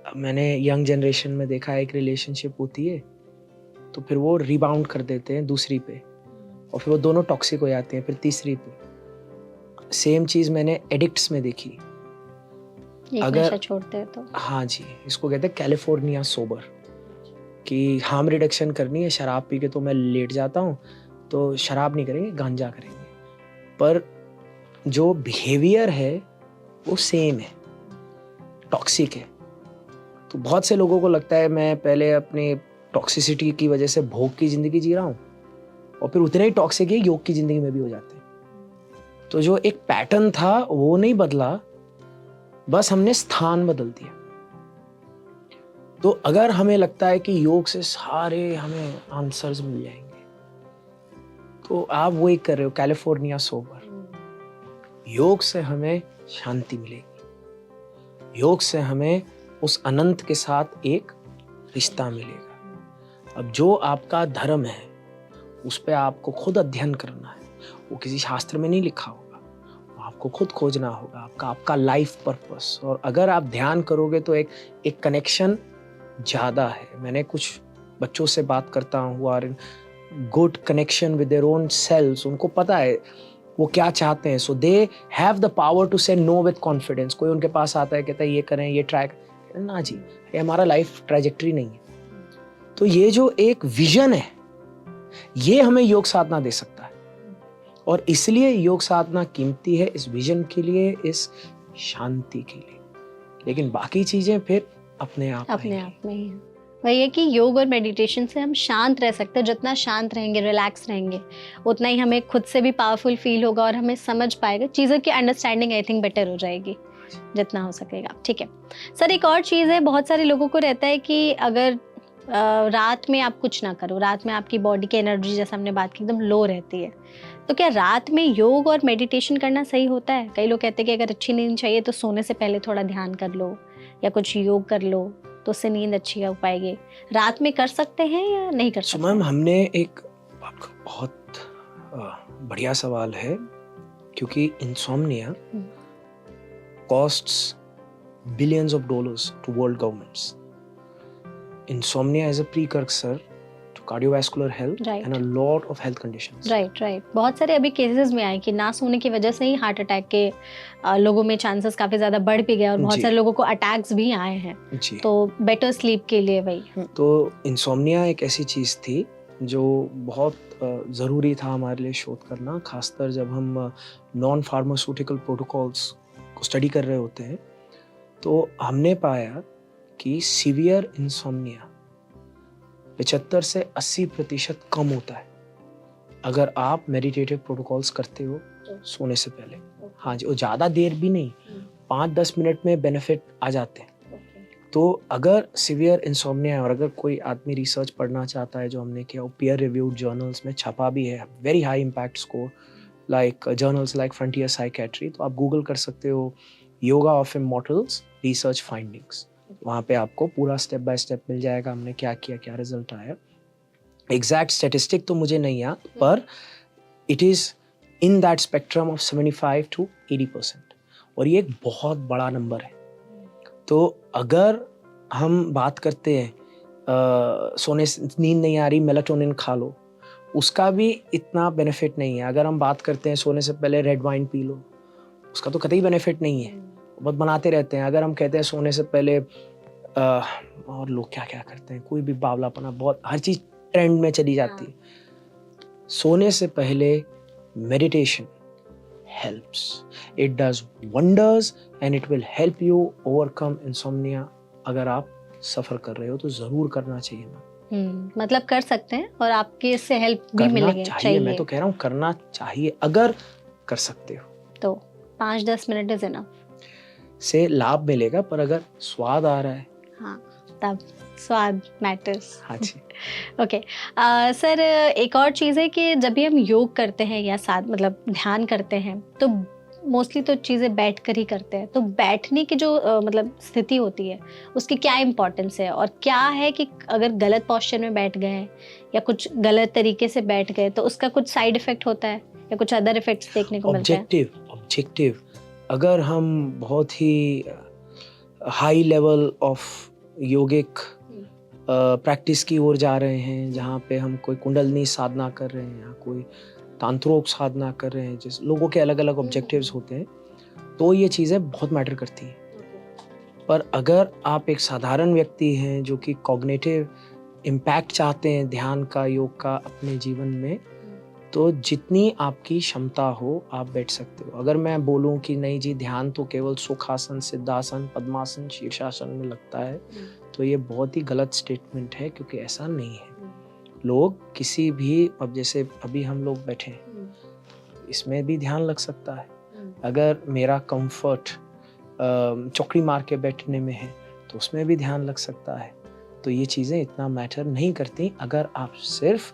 S1: अब मैंने यंग जनरेशन में देखा है, एक रिलेशनशिप होती है तो फिर वो रिबाउंड कर देते हैं दूसरी पे, और फिर वो दोनों टॉक्सिक हो जाते हैं, फिर तीसरी पे। सेम चीज़ मैंने एडिक्ट्स में देखी।
S2: एक नशा छोड़ते हैं तो?
S1: हाँ जी, इसको कहते हैं कैलिफोर्निया सोबर, कि हार्म रिडक्शन करनी है। शराब पी के तो मैं लेट जाता हूँ, तो शराब नहीं करेंगे, गांजा करेंगे। पर जो बिहेवियर है वो सेम है, टॉक्सिक है। तो बहुत से लोगों को लगता है मैं पहले अपने टॉक्सिसिटी की वजह से भोग की ज़िंदगी जी रहा हूँ, और फिर उतने ही टॉक्सिक ये योग की ज़िंदगी में भी हो जाते हैं। तो जो एक पैटर्न था वो नहीं बदला, बस हमने स्थान बदल दिया। तो अगर हमें लगता है कि योग से सारे हमें आंसर्स मिल जाएंगे, तो आप वही कर रहे हो, कैलिफोर्निया सोबर। योग से हमें शांति मिलेगी, योग से हमें उस अनंत के साथ एक रिश्ता मिलेगा। अब जो आपका धर्म है उस पे आपको खुद अध्ययन करना है, वो किसी शास्त्र में नहीं लिखा होगा, वो आपको खुद खोजना होगा, आपका लाइफ पर्पस। और अगर आप ध्यान करोगे तो एक कनेक्शन ज़्यादा है। मैंने कुछ बच्चों से बात करता हूँ, are in good connection with their own selves, उनको पता है वो क्या चाहते हैं, so they have the power to say no with confidence. कोई उनके पास आता है, कहता है ये करें, ये ट्राई करें, ना जी, ये हमारा लाइफ ट्रैजेक्टरी नहीं है। तो ये जो एक विजन है, ये हमें योग साधना दे सकता है, और इसलिए योग साधना कीमती है, इस विजन के लिए, इस शांति के लिए। लेकिन बाकी चीजें फिर अपने आप
S2: में ही है। वही है कि योग और मेडिटेशन से हम शांत रह सकते हैं। जितना शांत रहेंगे, रिलैक्स रहेंगे, उतना ही हमें खुद से भी पावरफुल फील होगा और हमें समझ पाएगा, चीज़ों की अंडरस्टैंडिंग आई थिंक बेटर हो जाएगी जितना हो सकेगा। ठीक है सर, एक और चीज़ है, बहुत सारे लोगों को रहता है कि अगर रात में आप कुछ ना करो, रात में आपकी बॉडी की एनर्जी, जैसे हमने बात की, एकदम लो रहती है, तो क्या रात में योग और मेडिटेशन करना सही होता है? कई लोग कहते हैं कि अगर अच्छी नींद चाहिए तो सोने से पहले थोड़ा ध्यान कर लो या कुछ योग कर लो, तो उससे नींद अच्छी हो पाएगी। रात में कर सकते हैं या नहीं कर सकते?
S1: मैम, हमने एक बहुत बढ़िया सवाल है, क्योंकि insomnia costs billions of dollars to world governments. Insomnia is a precursor to cardiovascular health and a lot of health conditions.
S2: Right. बहुत सारे अभी केसेस में आए कि ना सोने की वजह से ही हार्ट अटैक के लोगों में चांसेस काफी ज्यादा बढ़ भी गए, और बहुत सारे लोगों को अटैक्स भी आए हैं। तो बेटर स्लीप के लिए वही। तो
S1: इंसोम्निया एक ऐसी चीज थी जो बहुत ज़रूरी था हमारे लिए शोध करना, खासकर जब हम नॉन फार्मास्यूटिकल प्रोटोकॉल्स को स्टडी कर रहे होते हैं। तो हमने पाया कि सीवियर इंसोम्निया 75 से 80% कम होता है अगर आप मेडिटेटिव प्रोटोकॉल्स करते हो सोने से पहले। हाँ जी, और ज़्यादा देर भी नहीं, 5-10 मिनट में बेनिफिट आ जाते हैं। तो अगर सीवियर इंसोम्निया है और अगर कोई आदमी रिसर्च पढ़ना चाहता है, जो हमने किया, वो पीयर रिव्यूड जर्नल्स में छपा भी है, very high impact score, like journals like frontier psychiatry. तो आप गूगल कर सकते हो yoga of immortals research findings, वहाँ पे आपको पूरा स्टेप बाय स्टेप मिल जाएगा, हमने क्या किया, क्या रिजल्ट आया। एग्जैक्ट स्टैटिस्टिक तो मुझे नहीं याद, पर it is in that spectrum of 75 to 80%, और ये एक बहुत बड़ा नंबर है। तो अगर हम बात करते हैं सोने से नींद नहीं आ रही, मेलाटोनिन खा लो, उसका भी इतना बेनिफिट नहीं है। अगर हम बात करते हैं सोने से पहले रेड वाइन पी लो, उसका तो कतई बेनिफिट नहीं है, बहुत बनाते रहते हैं। अगर हम कहते हैं सोने से पहले और लोग क्या क्या करते हैं, कोई भी बावलापना, बहुत हर चीज़ ट्रेंड में चली जाती है। सोने से पहले meditation helps, it does wonders and it will help you overcome insomnia. अगर आप सफ़र कर रहे हो तो ज़रूर करना चाहिए ना।
S2: मतलब कर सकते हैं और आपके इससे हेल्प भी मिलेगी।
S1: चाहिए, मैं तो कह रहा हूँ करना चाहिए अगर कर सकते हो
S2: तो 5-10 मिनट इज इनफ,
S1: से लाभ मिलेगा। पर अगर स्वाद आ रहा है,
S2: हाँ, तब स्वाद मैटर्स।
S1: हाँ जी।
S2: ओके सर, एक और चीज़ है कि जब भी हम योग करते हैं या साथ मतलब ध्यान करते हैं, तो मोस्टली तो चीज़ें बैठ कर ही करते हैं। तो बैठने की जो मतलब स्थिति होती है, उसकी क्या इम्पोर्टेंस है, और क्या है कि अगर गलत पोस्चर में बैठ गए या कुछ गलत तरीके से बैठ गए तो उसका कुछ साइड इफेक्ट होता है या कुछ अदर इफेक्ट्स देखने को मिलते हैं?
S1: ऑब्जेक्टिव अगर हम बहुत ही high level of yogic practice की ओर जा रहे हैं, जहाँ पे हम कोई कुंडलनी साधना कर रहे हैं या कोई तांत्रोक साधना कर रहे हैं, जिस लोगों के अलग अलग ऑब्जेक्टिव्स होते हैं, तो ये चीज़ें बहुत मैटर करती हैं। पर अगर आप एक साधारण व्यक्ति हैं जो कि कॉग्निटिव इम्पैक्ट चाहते हैं ध्यान का, योग का अपने जीवन में, तो जितनी आपकी क्षमता हो आप बैठ सकते हो। अगर मैं बोलूँ कि नहीं जी ध्यान तो केवल सुखासन, सिद्धासन, पद्मासन, शीर्षासन में लगता है, तो ये बहुत ही गलत स्टेटमेंट है, क्योंकि ऐसा नहीं है। लोग किसी भी, अब जैसे अभी हम लोग बैठे हैं, इसमें भी ध्यान लग सकता है। अगर मेरा कंफर्ट चौकड़ी मार के बैठने में है तो उसमें भी ध्यान लग सकता है। तो ये चीज़ें इतना मैटर नहीं करती अगर आप सिर्फ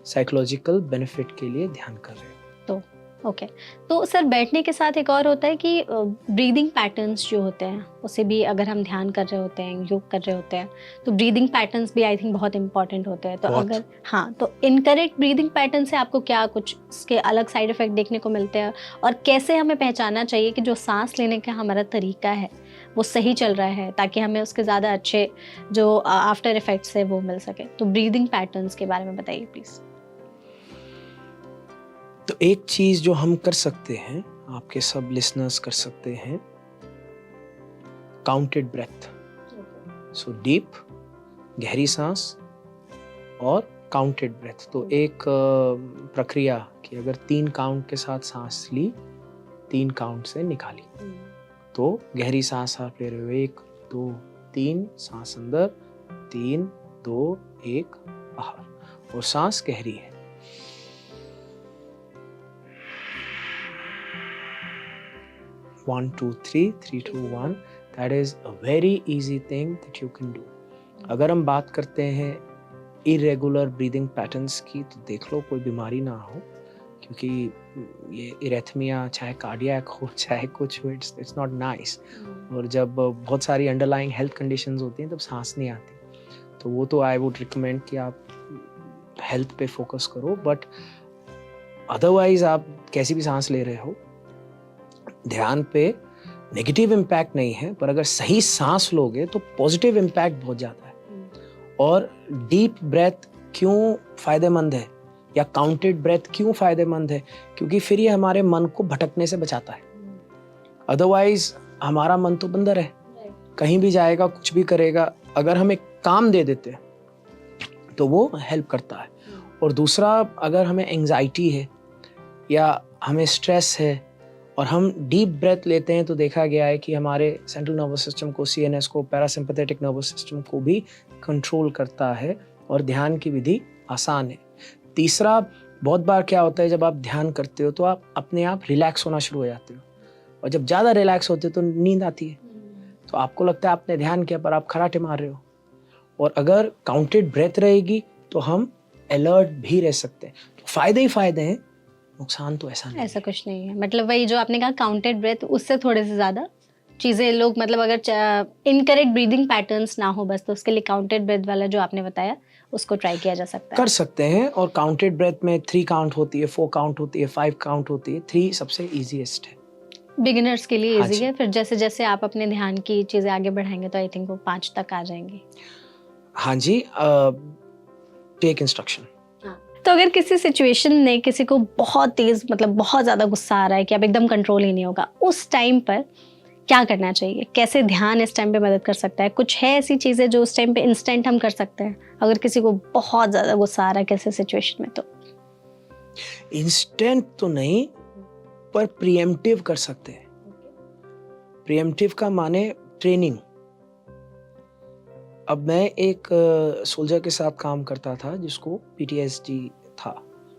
S1: साइकोलॉजिकल बेनिफिट के लिए ध्यान कर रहे हो।
S2: तो ओके, तो सर बैठने के साथ एक और होता है कि ब्रीदिंग पैटर्न्स जो होते हैं उसे भी अगर हम ध्यान कर रहे होते हैं, योग कर रहे होते हैं, तो ब्रीदिंग पैटर्न्स भी आई थिंक बहुत इंपॉर्टेंट होते हैं। तो
S1: बहुत।
S2: अगर हाँ, तो इनकरेक्ट ब्रीदिंग पैटर्न से आपको क्या कुछ इसके अलग साइड इफेक्ट देखने को मिलते हैं, और कैसे हमें पहचानना चाहिए कि जो सांस लेने का हमारा तरीका है वो सही चल रहा है, ताकि हमें उसके ज़्यादा अच्छे जो आफ्टर इफेक्ट्स है वो मिल सके। तो ब्रीदिंग पैटर्न्स के बारे में बताइए प्लीज़।
S1: तो एक चीज़ जो हम कर सकते हैं, आपके सब लिसनर्स कर सकते हैं, काउंटेड ब्रेथ। सो डीप, गहरी सांस और काउंटेड ब्रेथ। तो एक प्रक्रिया कि अगर 3 काउंट के साथ सांस ली, 3 काउंट से निकाली, तो गहरी सांस आप ले रहे हो, 1 2 3, सांस अंदर, 3 2 1 बाहर, और सांस गहरी है। One, 2, 3, 3, 2, 1. That is a very easy thing that you can do. अगर हम बात करते हैं irregular breathing patterns की, तो देख लो कोई बीमारी ना हो, क्योंकि ये इरेथमिया चाहे कार्डियक हो चाहे कुछ हो, it's not nice. और जब बहुत सारी underlying health conditions होती हैं तब सांस नहीं आती, तो वो तो I would recommend कि आप हेल्थ पे फोकस करो। बट अदरवाइज आप कैसी भी सांस ले रहे हो, ध्यान पे नेगेटिव इम्पैक्ट नहीं है, पर अगर सही सांस लोगे तो पॉजिटिव इम्पैक्ट बहुत ज़्यादा है। और डीप ब्रेथ क्यों फायदेमंद है या काउंटेड ब्रेथ क्यों फायदेमंद है, क्योंकि फिर ये हमारे मन को भटकने से बचाता है। अदरवाइज हमारा मन तो बंदर है, कहीं भी जाएगा, कुछ भी करेगा। अगर हम एक काम दे देते हैं तो वो हेल्प करता है। और दूसरा, अगर हमें एंजाइटी है या हमें स्ट्रेस है और हम डीप ब्रेथ लेते हैं, तो देखा गया है कि हमारे सेंट्रल नर्वस सिस्टम को, सीएनएस को, पैरासिम्पैथेटिक नर्वस सिस्टम को भी कंट्रोल करता है, और ध्यान की विधि आसान है। तीसरा, बहुत बार क्या होता है, जब आप ध्यान करते हो तो आप अपने आप रिलैक्स होना शुरू हो जाते हो, और जब ज़्यादा रिलैक्स होते हो तो नींद आती है, तो आपको लगता है आपने ध्यान किया पर आप खराटे मार रहे हो। और अगर काउंटेड ब्रेथ रहेगी तो हम अलर्ट भी रह सकते हैं। तो फायदे ही फायदे हैं, नुकसान तो ऐसा नहीं।
S2: ऐसा कुछ नहीं है, मतलब वही जो आपने कहा काउंटेड ब्रेथ, उससे थोड़े से ज़्यादा चीज़ें लोग, मतलब अगर इनकरेक्ट ब्रीदिंग पैटर्न्स ना हो बस, तो उसके लिए काउंटेड ब्रेथ वाला जो आपने बताया उसको ट्राई किया जा सकता है,
S1: कर सकते हैं। और काउंटेड ब्रेथ में 3 काउंट होती है, 4 काउंट होती है, 5 काउंट होती है। 3 सबसे इजीएस्ट है,
S2: बिगिनर्स के लिए
S1: हाँ
S2: इजी
S1: जी।
S2: है। फिर जैसे जैसे आप अपने ध्यान की चीज़ें आगे बढ़ाएंगे तो आई थिंक वो 5 तक आ जाएंगी।
S1: हाँ जी। Take instruction.
S2: तो अगर किसी सिचुएशन में किसी को बहुत तेज, मतलब बहुत ज़्यादा गुस्सा आ रहा है कि अब एकदम कंट्रोल ही नहीं होगा, उस टाइम पर क्या करना चाहिए? कैसे ध्यान इस टाइम पे मदद कर सकता है? कुछ है ऐसी चीज़ें जो उस टाइम पे इंस्टेंट हम कर सकते हैं अगर किसी को बहुत ज़्यादा गुस्सा आ रहा है किसी सिचुएशन में? तो
S1: इंस्टेंट तो नहीं, पर प्रीएम्प्टिव कर सकते हैं। प्रीएम्प्टिव का माने ट्रेनिंग। अब मैं एक सोल्जर के साथ काम करता था जिसको पीटीएसडी था,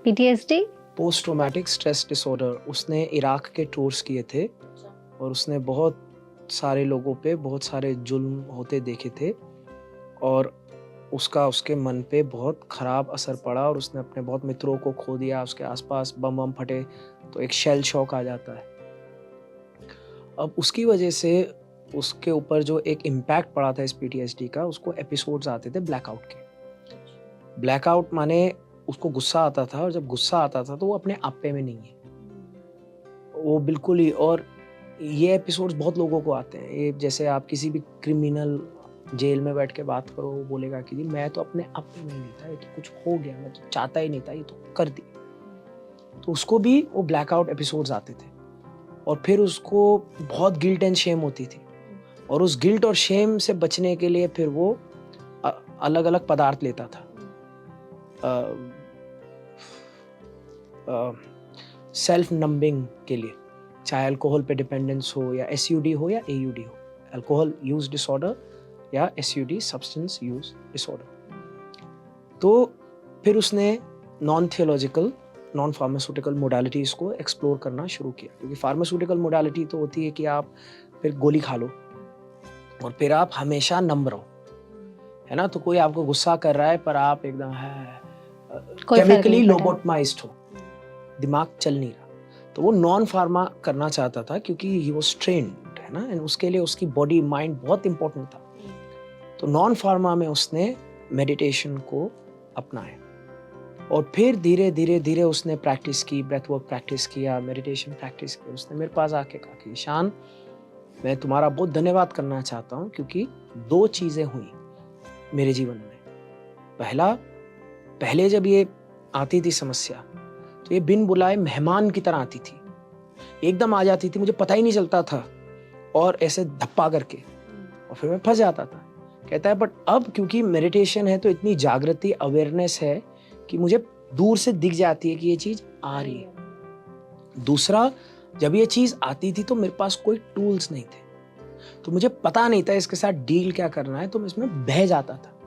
S2: PTSD,
S1: post traumatic stress disorder. उसने इराक के टूर्स किए थे और उसने बहुत सारे लोगों पे बहुत सारे जुल्म होते देखे थे, और उसका उसके मन पे बहुत ख़राब असर पड़ा, और उसने अपने बहुत मित्रों को खो दिया। उसके आसपास बम बम फटे तो एक शेल शॉक आ जाता है। अब उसकी वजह से उसके ऊपर जो एक इम्पैक्ट पड़ा था इस पीटीएसडी का, उसको एपिसोड्स आते थे ब्लैकआउट के। ब्लैकआउट माने उसको गुस्सा आता था, और जब गुस्सा आता था तो वो अपने आपे में नहीं है, वो बिल्कुल ही। और ये एपिसोड्स बहुत लोगों को आते हैं। ये जैसे आप किसी भी क्रिमिनल जेल में बैठ के बात करो, वो बोलेगा कि जी मैं तो अपने आपे में नहीं था, ये तो कुछ हो गया, मैं तो चाहता ही नहीं था, ये तो कर दिया। तो उसको भी वो ब्लैकआउट एपिसोड्स आते थे, और फिर उसको बहुत गिल्ट एंड शेम होती थी, और उस गिल्ट और शेम से बचने के लिए फिर वो अलग अलग पदार्थ लेता था। सेल्फ नंबिंग के लिए, चाहे अल्कोहल पे डिपेंडेंस हो या एसयूडी हो या एयूडी हो, अल्कोहल यूज डिसऑर्डर या एसयूडी सब्सटेंस यूज डिसऑर्डर। तो फिर उसने non theological non pharmaceutical modalities को एक्सप्लोर करना शुरू किया, क्योंकि फार्मास्यूटिकल मोडालिटी तो होती है कि आप फिर गोली खा लो और फिर आप हमेशा नम रहो, है ना। तो कोई आपको गुस्सा कर रहा है पर आप एकदम केमिकली लोबोटमाइज्ड हो, दिमाग चल नहीं रहा। तो वो नॉन फार्मा करना चाहता था क्योंकि ही वाज ट्रेन्ड, है ना, एंड उसके लिए उसकी बॉडी माइंड बहुत इंपॉर्टेंट था। तो नॉन फार्मा में उसने मेडिटेशन को अपनाया और फिर धीरे धीरे धीरे उसने प्रैक्टिस की, ब्रेथ वर्क प्रैक्टिस किया, मेडिटेशन प्रैक्टिस की। उसने मेरे पास आके कहा कि ईशान, मैं तुम्हारा बहुत धन्यवाद करना चाहता हूँ क्योंकि 2 चीज़ें हुई मेरे जीवन में। पहले जब ये आती थी समस्या, तो ये बिन बुलाए मेहमान की तरह आती थी, एकदम आ जाती थी, मुझे पता ही नहीं चलता था और ऐसे धप्पा करके, और फिर मैं फंस जाता था। कहता है बट अब क्योंकि मेडिटेशन है तो इतनी जागृति, अवेयरनेस है कि मुझे दूर से दिख जाती है कि ये चीज आ रही है। दूसरा, जब ये चीज आती थी तो मेरे पास कोई टूल्स नहीं थे, तो मुझे पता नहीं था इसके साथ डील क्या करना है, तो मैं इसमें बह जाता था।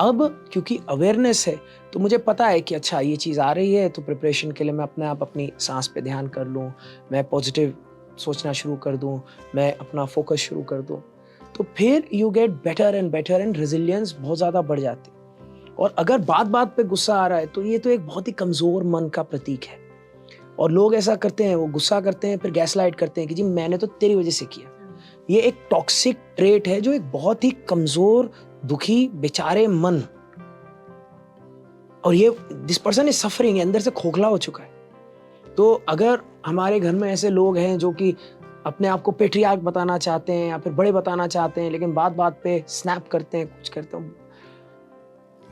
S1: अब क्योंकि अवेयरनेस है तो मुझे पता है कि अच्छा ये चीज़ आ रही है, तो प्रिपरेशन के लिए मैं अपने आप अपनी सांस पे ध्यान कर लूँ, मैं पॉजिटिव सोचना शुरू कर दूँ, मैं अपना फोकस शुरू कर दूँ, तो फिर you get better and resilience बहुत ज़्यादा बढ़ जाती। और अगर बात बात पे गुस्सा आ रहा है तो ये तो एक बहुत ही कमज़ोर मन का प्रतीक है, और लोग ऐसा करते हैं, वो गुस्सा करते हैं, फिर गैसलाइट करते हैं कि जी मैंने तो तेरी वजह से किया। ये एक टॉक्सिक ट्रेट है जो एक बहुत ही कमज़ोर, दुखी, बेचारे मन, और ये दिस पर्सन इज सफरिंग, अंदर से खोखला हो चुका है। तो अगर हमारे घर में ऐसे लोग हैं जो कि अपने आप को पेट्रियार्क बताना चाहते हैं या फिर बड़े बताना चाहते हैं, लेकिन बात बात पे स्नैप करते हैं, कुछ करते हैं,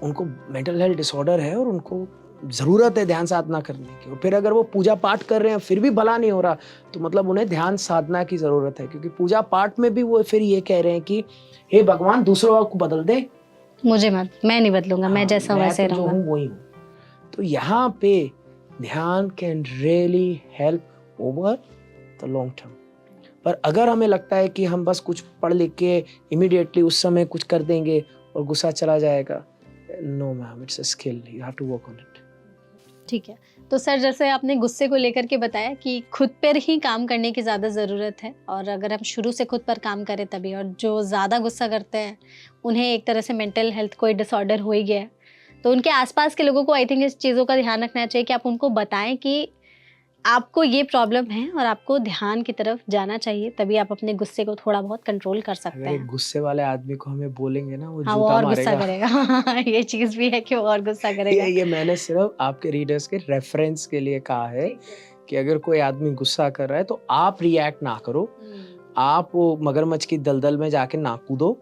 S1: उनको मेंटल हेल्थ डिसऑर्डर है और उनको ज़रूरत है ध्यान साधना करने की। और फिर अगर वो पूजा पाठ कर रहे हैं फिर भी भला नहीं हो रहा, तो मतलब उन्हें ध्यान साधना की ज़रूरत है, क्योंकि पूजा पाठ में भी वो फिर ये कह रहे हैं कि हे भगवान दूसरों को बदल दे,
S2: मुझे मत, मैं नहीं बदलूंगा, मैं जैसा वैसे
S1: तो
S2: रहूंगा।
S1: वही हूँ। तो यहाँ पे ध्यान can really help over the long term. पर अगर हमें लगता है कि हम बस कुछ पढ़ लिख के इमीडिएटली उस समय कुछ कर देंगे और गुस्सा चला जाएगा, no ma'am, it's a skill, you have to work on it.
S2: ठीक है, तो सर जैसे आपने गुस्से को लेकर के बताया कि खुद पर ही काम करने की ज़्यादा ज़रूरत है, और अगर हम शुरू से खुद पर काम करें तभी, और जो ज़्यादा गुस्सा करते हैं उन्हें एक तरह से मेंटल हेल्थ कोई डिसऑर्डर हो ही गया है, तो उनके आसपास के लोगों को आई थिंक इस चीज़ों का ध्यान रखना चाहिए कि आप उनको बताएं कि आपको ये प्रॉब्लम है और आपको ध्यान की तरफ जाना चाहिए, तभी आप अपने गुस्से को थोड़ा बहुत कंट्रोल कर सकते
S1: अगर एक
S2: हैं।
S1: गुस्से वाले आदमी को हमें बोलेंगे ना, वो
S2: हाँ, वो
S1: जूता
S2: और गुस्सा
S1: मारेगा।
S2: करेगा। ये चीज़ भी है कि वो और गुस्सा करेगा।
S1: ये मैंने सिर्फ आपके रीडर्स के रेफरेंस के लिए कहा है कि अगर कोई आदमी गुस्सा कर रहा है तो आप रिएक्ट ना करो, आप वो मगरमच्छ की दलदल में जाके ना कूदो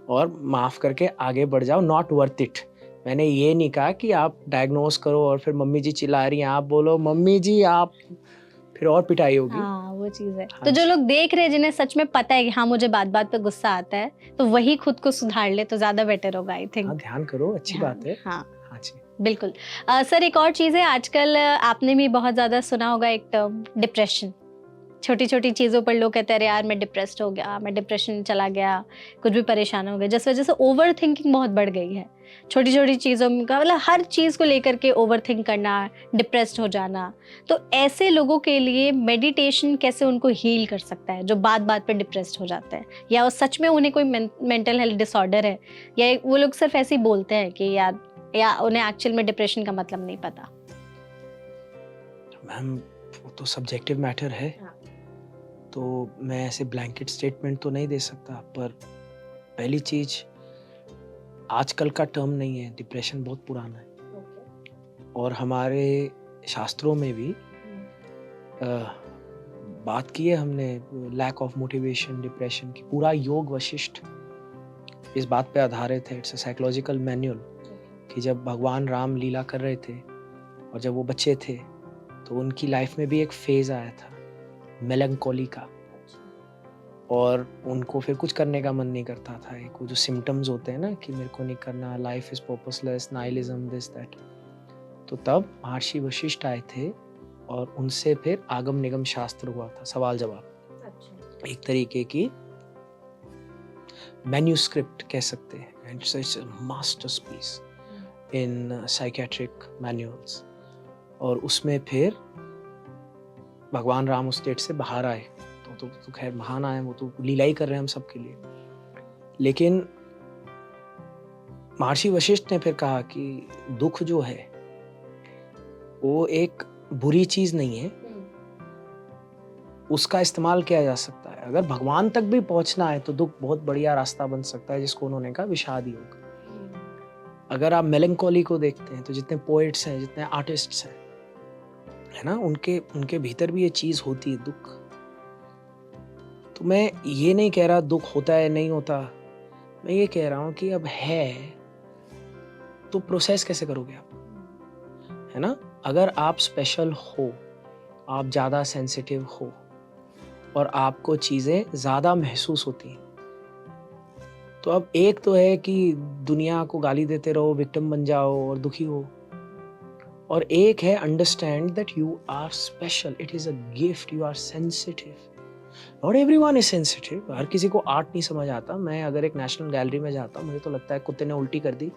S1: और माफ करके आगे बढ़ जाओ, नॉट वर्थ इट। मैंने ये नहीं कहा कि आप डायग्नोस करो और फिर मम्मी जी चिल्ला रही हैं, आप बोलो मम्मी जी आप, फिर और पिटाई होगी।
S2: हाँ, वो चीज़ है।
S1: हाँ
S2: तो जो
S1: जी।
S2: लोग देख रहे हैं जिन्हें सच में पता है कि हाँ मुझे बात-बात पे गुस्सा आता है, तो वही खुद को सुधार ले तो ज़्यादा बेटर होगा आई
S1: हाँ,
S2: थिंक।
S1: ध्यान करो, अच्छी बात है।
S2: हाँ,
S1: हाँ जी।
S2: बिल्कुल। सर एक और चीज़ है, आजकल आपने भी बहुत ज़्यादा सुना होगा एक टर्म, डिप्रेशन। छोटी-छोटी चीज़ों पर लोग कहते हैं अरे यार मैं डिप्रेस्ड हो गया, मैं डिप्रेशन में चला गया, कुछ भी परेशान हो गया, जिस वजह से ओवर थिंकिंग बहुत बढ़ गई है। छोटी-छोटी चीज़ों में का मतलब हर चीज़ को लेकर के ओवर थिंक करना, डिप्रेस्ड हो जाना। तो ऐसे लोगों के लिए मेडिटेशन कैसे उनको हील कर सकता है, जो बात-बात पे डिप्रेस्ड हो जाते हैं? या वो सच में उन्हें कोई मेंटल हेल्थ डिसऑर्डर है, या वो लोग सिर्फ ऐसे ही बोलते हैं कि यार, या उन्हें एक्चुअल में डिप्रेशन का मतलब नहीं पता?
S1: मैम, वो तो सब्जेक्टिव मैटर है, तो मैं ऐसे ब्लैंकेट स्टेटमेंट तो नहीं दे सकता। पर पहली चीज, आजकल का टर्म नहीं है, डिप्रेशन बहुत पुराना है। और हमारे शास्त्रों में भी बात की है हमने लैक ऑफ मोटिवेशन, डिप्रेशन की। पूरा योग वशिष्ठ इस बात पे आधारित है। इट्स अ साइकोलॉजिकल मैनुअल कि जब भगवान राम लीला कर रहे थे और जब वो बच्चे थे तो उनकी लाइफ में भी एक फेज आया था मेलंकोली का, और उनको फिर कुछ करने का मन नहीं करता था। एक वो जो सिम्टम्स होते हैं ना कि मेरे को नहीं करना, life is purposeless, nihilism, this that. तो तब महर्षि वशिष्ठ आए थे और उनसे फिर आगम निगम शास्त्र हुआ था, सवाल जवाब।
S2: अच्छा।
S1: एक तरीके की मैन्यूस्क्रिप्ट कह सकते हैं, and it's a masterpiece in psychiatric manuals. और उसमें फिर भगवान राम उस स्टेट से बाहर आए, तो खैर महान आए, वो तो लीला ही कर रहे हैं हम सबके लिए। लेकिन महर्षि वशिष्ठ ने फिर कहा कि दुख जो है वो एक बुरी चीज नहीं है, उसका इस्तेमाल किया जा सकता है। अगर भगवान तक भी पहुंचना है तो दुख बहुत बढ़िया रास्ता बन सकता है, जिसको उन्होंने कहा विषाद योग। अगर आप मेलंकोली को देखते हैं तो जितने पोएट्स हैं, जितने आर्टिस्ट्स हैं, है ना, उनके भीतर भी ये चीज होती है, दुख। तो मैं ये नहीं कह रहा दुख होता है नहीं होता, मैं ये कह रहा हूं कि अब है तो प्रोसेस कैसे करोगे आप, है ना। अगर आप स्पेशल हो, आप ज्यादा सेंसिटिव हो और आपको चीजें ज्यादा महसूस होती हैं, तो अब एक तो है कि दुनिया को गाली देते रहो, विक्टिम बन जाओ और दुखी हो, और एक है understand that you are special, it is a gift, you are sensitive. Not everyone is sensitive, हर किसी को आर्ट नहीं समझ आता। मैं अगर एक नेशनल गैलरी में जाता हूँ, मुझे तो लगता है कुत्ते ने उल्टी कर दी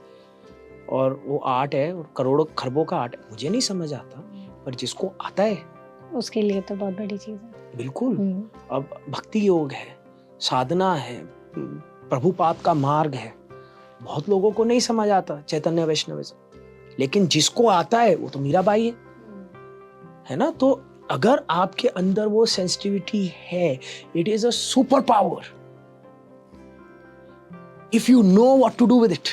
S1: और वो आर्ट है, और करोड़ों खरबों का आर्ट है, मुझे नहीं समझ आता, पर जिसको आता है
S2: उसके लिए तो बहुत बड़ी चीज है।
S1: बिल्कुल। अब भक्ति योग है, साधना है, प्रभुपाद का मार्ग है, बहुत लोगों को नहीं समझ आता चैतन्य वैष्णविज्म, लेकिन जिसको आता है वो तो मीराबाई है ना। तो अगर आपके अंदर वो सेंसिटिविटी है, it is a super power if you know what to do with it.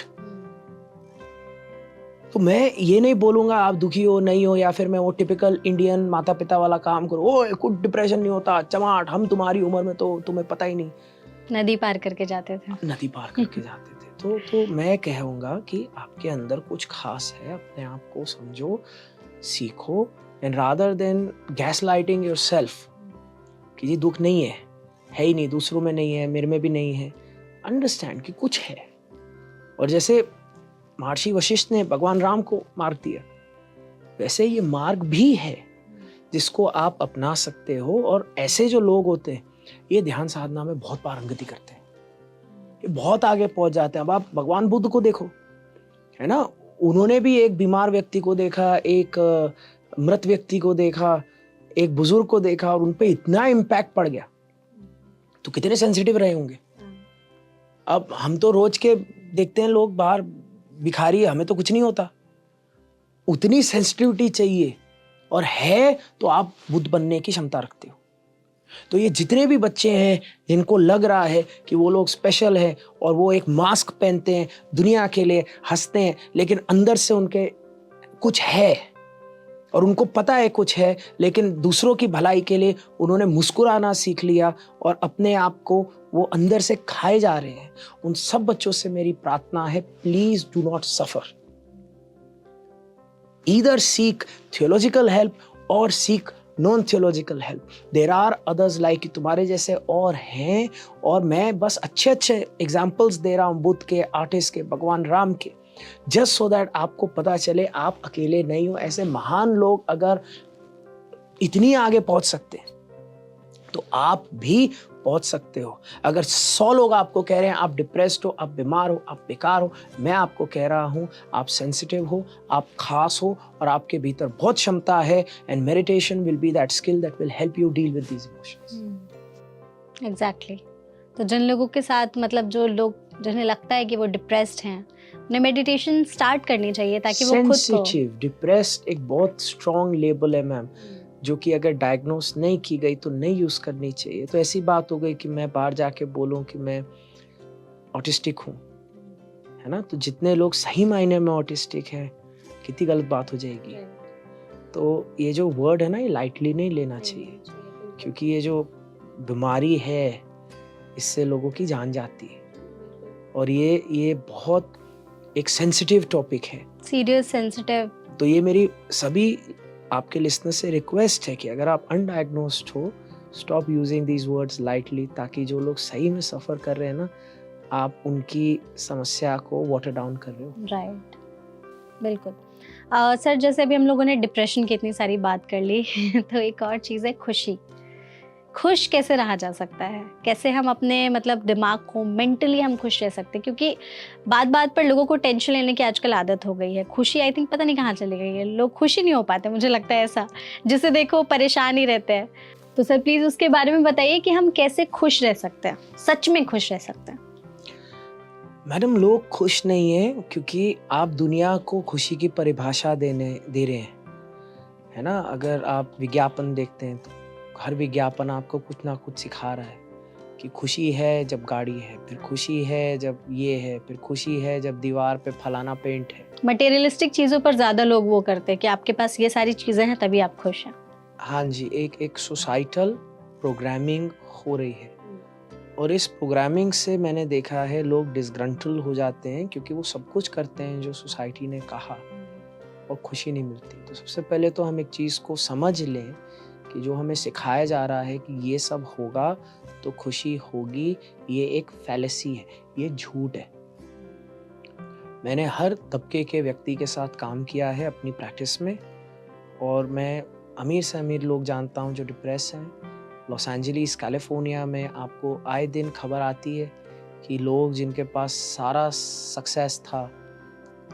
S1: तो मैं ये नहीं बोलूंगा आप दुखी हो नहीं हो, या फिर मैं वो टिपिकल इंडियन माता पिता वाला काम करूं, ओए कुछ डिप्रेशन नहीं होता, चमाट, हम तुम्हारी उम्र में तो तुम्हें पता ही नहीं।
S2: नदी पार करके जाते थे,
S1: नदी पार करके जाते थे। तो मैं कहूंगा कि आपके अंदर कुछ खास है, अपने आप को समझो, सीखो, and rather than gas lighting your self कि जी दुख नहीं है ही नहीं, दूसरों में नहीं है, मेरे में भी नहीं है, अंडरस्टैंड कि कुछ है। और जैसे महर्षि वशिष्ठ ने भगवान राम को मार्ग दिया, वैसे ये मार्ग भी है जिसको आप अपना सकते हो। और ऐसे जो लोग होते हैं ये ध्यान साधना में बहुत पारंगति करते हैं, ये बहुत आगे पहुंच जाते हैं। अब आप भगवान बुद्ध को देखो, है ना, उन्होंने भी एक बीमार व्यक्ति को देखा, एक मृत व्यक्ति को देखा, एक बुजुर्ग को देखा, और उनपे इतना इम्पैक्ट पड़ गया, तो कितने सेंसिटिव रहे होंगे। अब हम तो रोज के देखते हैं लोग बाहर भिखारी, हमें तो कुछ नहीं होता, उतनी सेंसिटिविटी चाहिए, और है तो आप बुद्ध बनने की क्षमता रखते हो। तो ये जितने भी बच्चे हैं जिनको लग रहा है कि वो लोग स्पेशल हैं और वो एक मास्क पहनते हैं, दुनिया के लिए हंसते हैं, लेकिन अंदर से उनके कुछ है, और उनको पता है कुछ है, लेकिन दूसरों की भलाई के लिए उन्होंने मुस्कुराना सीख लिया और अपने आप को वो अंदर से खाए जा रहे हैं, उन सब बच्चों से मेरी प्रार्थना है, please do not suffer. Either seek theological help और seek non theological help. There are others like, तुम्हारे जैसे और हैं, और मैं बस अच्छे अच्छे एग्जाम्पल्स दे रहा हूं, बुद्ध के, आर्टिस्ट के, भगवान राम के, जस्ट सो दैट आपको पता चले आप अकेले नहीं हो। ऐसे महान लोग अगर इतनी आगे पहुंच सकते हैं तो आप भी पहुंच सकते हो। अगर 100 लोग आपको कह रहे हैं आप डिप्रेस्ड हो, आप बीमार हो, आप बेकार हो, मैं आपको कह रहा हूं आप सेंसिटिव हो, आप खास हो, और आपके भीतर बहुत क्षमता है, and meditation will be that skill that will help you deal with these emotions.
S2: Exactly. तो जिन लोगों के साथ, मतलब जो लोग जिन्हें लगता है कि वो डिप्रेस्ड हैं, उन्हें मेडिटेशन स्टार्ट करनी चाहिए ताकि वो खुद को।
S1: सेंसिटिव डिप्रेस्ड एक बहुत स्ट्रॉन्ग लेबल है मैम, जो कि अगर डायग्नोस नहीं की गई तो नहीं यूज करनी चाहिए। तो ऐसी बात हो गई कि मैं बाहर जाके बोलूं कि मैं ऑटिस्टिक हूँ, है ना, तो जितने लोग सही मायने में ऑटिस्टिक हैं, कितनी गलत बात हो जाएगी। तो ये जो वर्ड है ना, ये लाइटली नहीं लेना चाहिए, क्योंकि ये जो बीमारी है इससे लोगों की जान जाती है, और ये बहुत एक सेंसिटिव टॉपिक है,
S2: सीरियस सेंसिटिव।
S1: तो ये मेरी सभी आपके लिसनर से रिक्वेस्ट है कि अगर आप अनडायग्नोस्ड हो, stop using these words lightly, ताकि जो लोग सही में सफर कर रहे हैं ना, आप उनकी समस्या को वाटर डाउन कर रहे हो।
S2: राइट। बिल्कुल। सर जैसे अभी हम लोगों ने डिप्रेशन की इतनी सारी बात कर ली तो एक और चीज़ है खुशी। खुश कैसे रहा जा सकता है? कैसे हम अपने मतलब दिमाग को मेंटली हम खुश रह सकते हैं? क्योंकि बात-बात पर लोगों को टेंशन लेने की आजकल आदत हो गई है। खुशी आई थिंक पता नहीं कहाँ चली गई है। लोग खुश ही नहीं हो पाते, मुझे लगता है ऐसा। जिसे देखो परेशान ही रहते हैं। तो सर प्लीज़ उसके बारे में बताइए कि हम कैसे खुश रह सकते हैं? सच में खुश रह सकते हैं?
S1: मैडम, लोग खुश नहीं हैं क्योंकि आप दुनिया को खुशी की परिभाषा दे रहे हैं, है ना? अगर आप विज्ञापन देखते हैं तो हर विज्ञापन आपको कुछ ना कुछ सिखा रहा है कि खुशी है जब गाड़ी है, फिर खुशी है जब ये है, फिर खुशी है जब दीवार पे फलाना पेंट है।
S2: मटेरियलिस्टिक चीज़ों पर ज़्यादा लोग वो करते हैं कि आपके पास ये सारी चीज़ें हैं तभी आप खुश हैं।
S1: हाँ जी, एक सोसाइटल प्रोग्रामिंग हो रही है और इस प्रोग्रामिंग से मैंने देखा है लोग डिसग्रंटल हो जाते हैं क्योंकि वो सब कुछ करते हैं जो सोसाइटी ने कहा और खुशी नहीं मिलती। तो सबसे पहले तो हम एक चीज़ को समझ लें कि जो हमें सिखाया जा रहा है कि ये सब होगा तो खुशी होगी, ये एक फैलेसी है, ये झूठ है। मैंने हर तबके के व्यक्ति के साथ काम किया है अपनी प्रैक्टिस में और मैं अमीर से अमीर लोग जानता हूँ जो डिप्रेस हैं। लॉस एंजलिस कैलिफोर्निया में आपको आए दिन खबर आती है कि लोग जिनके पास सारा सक्सेस था,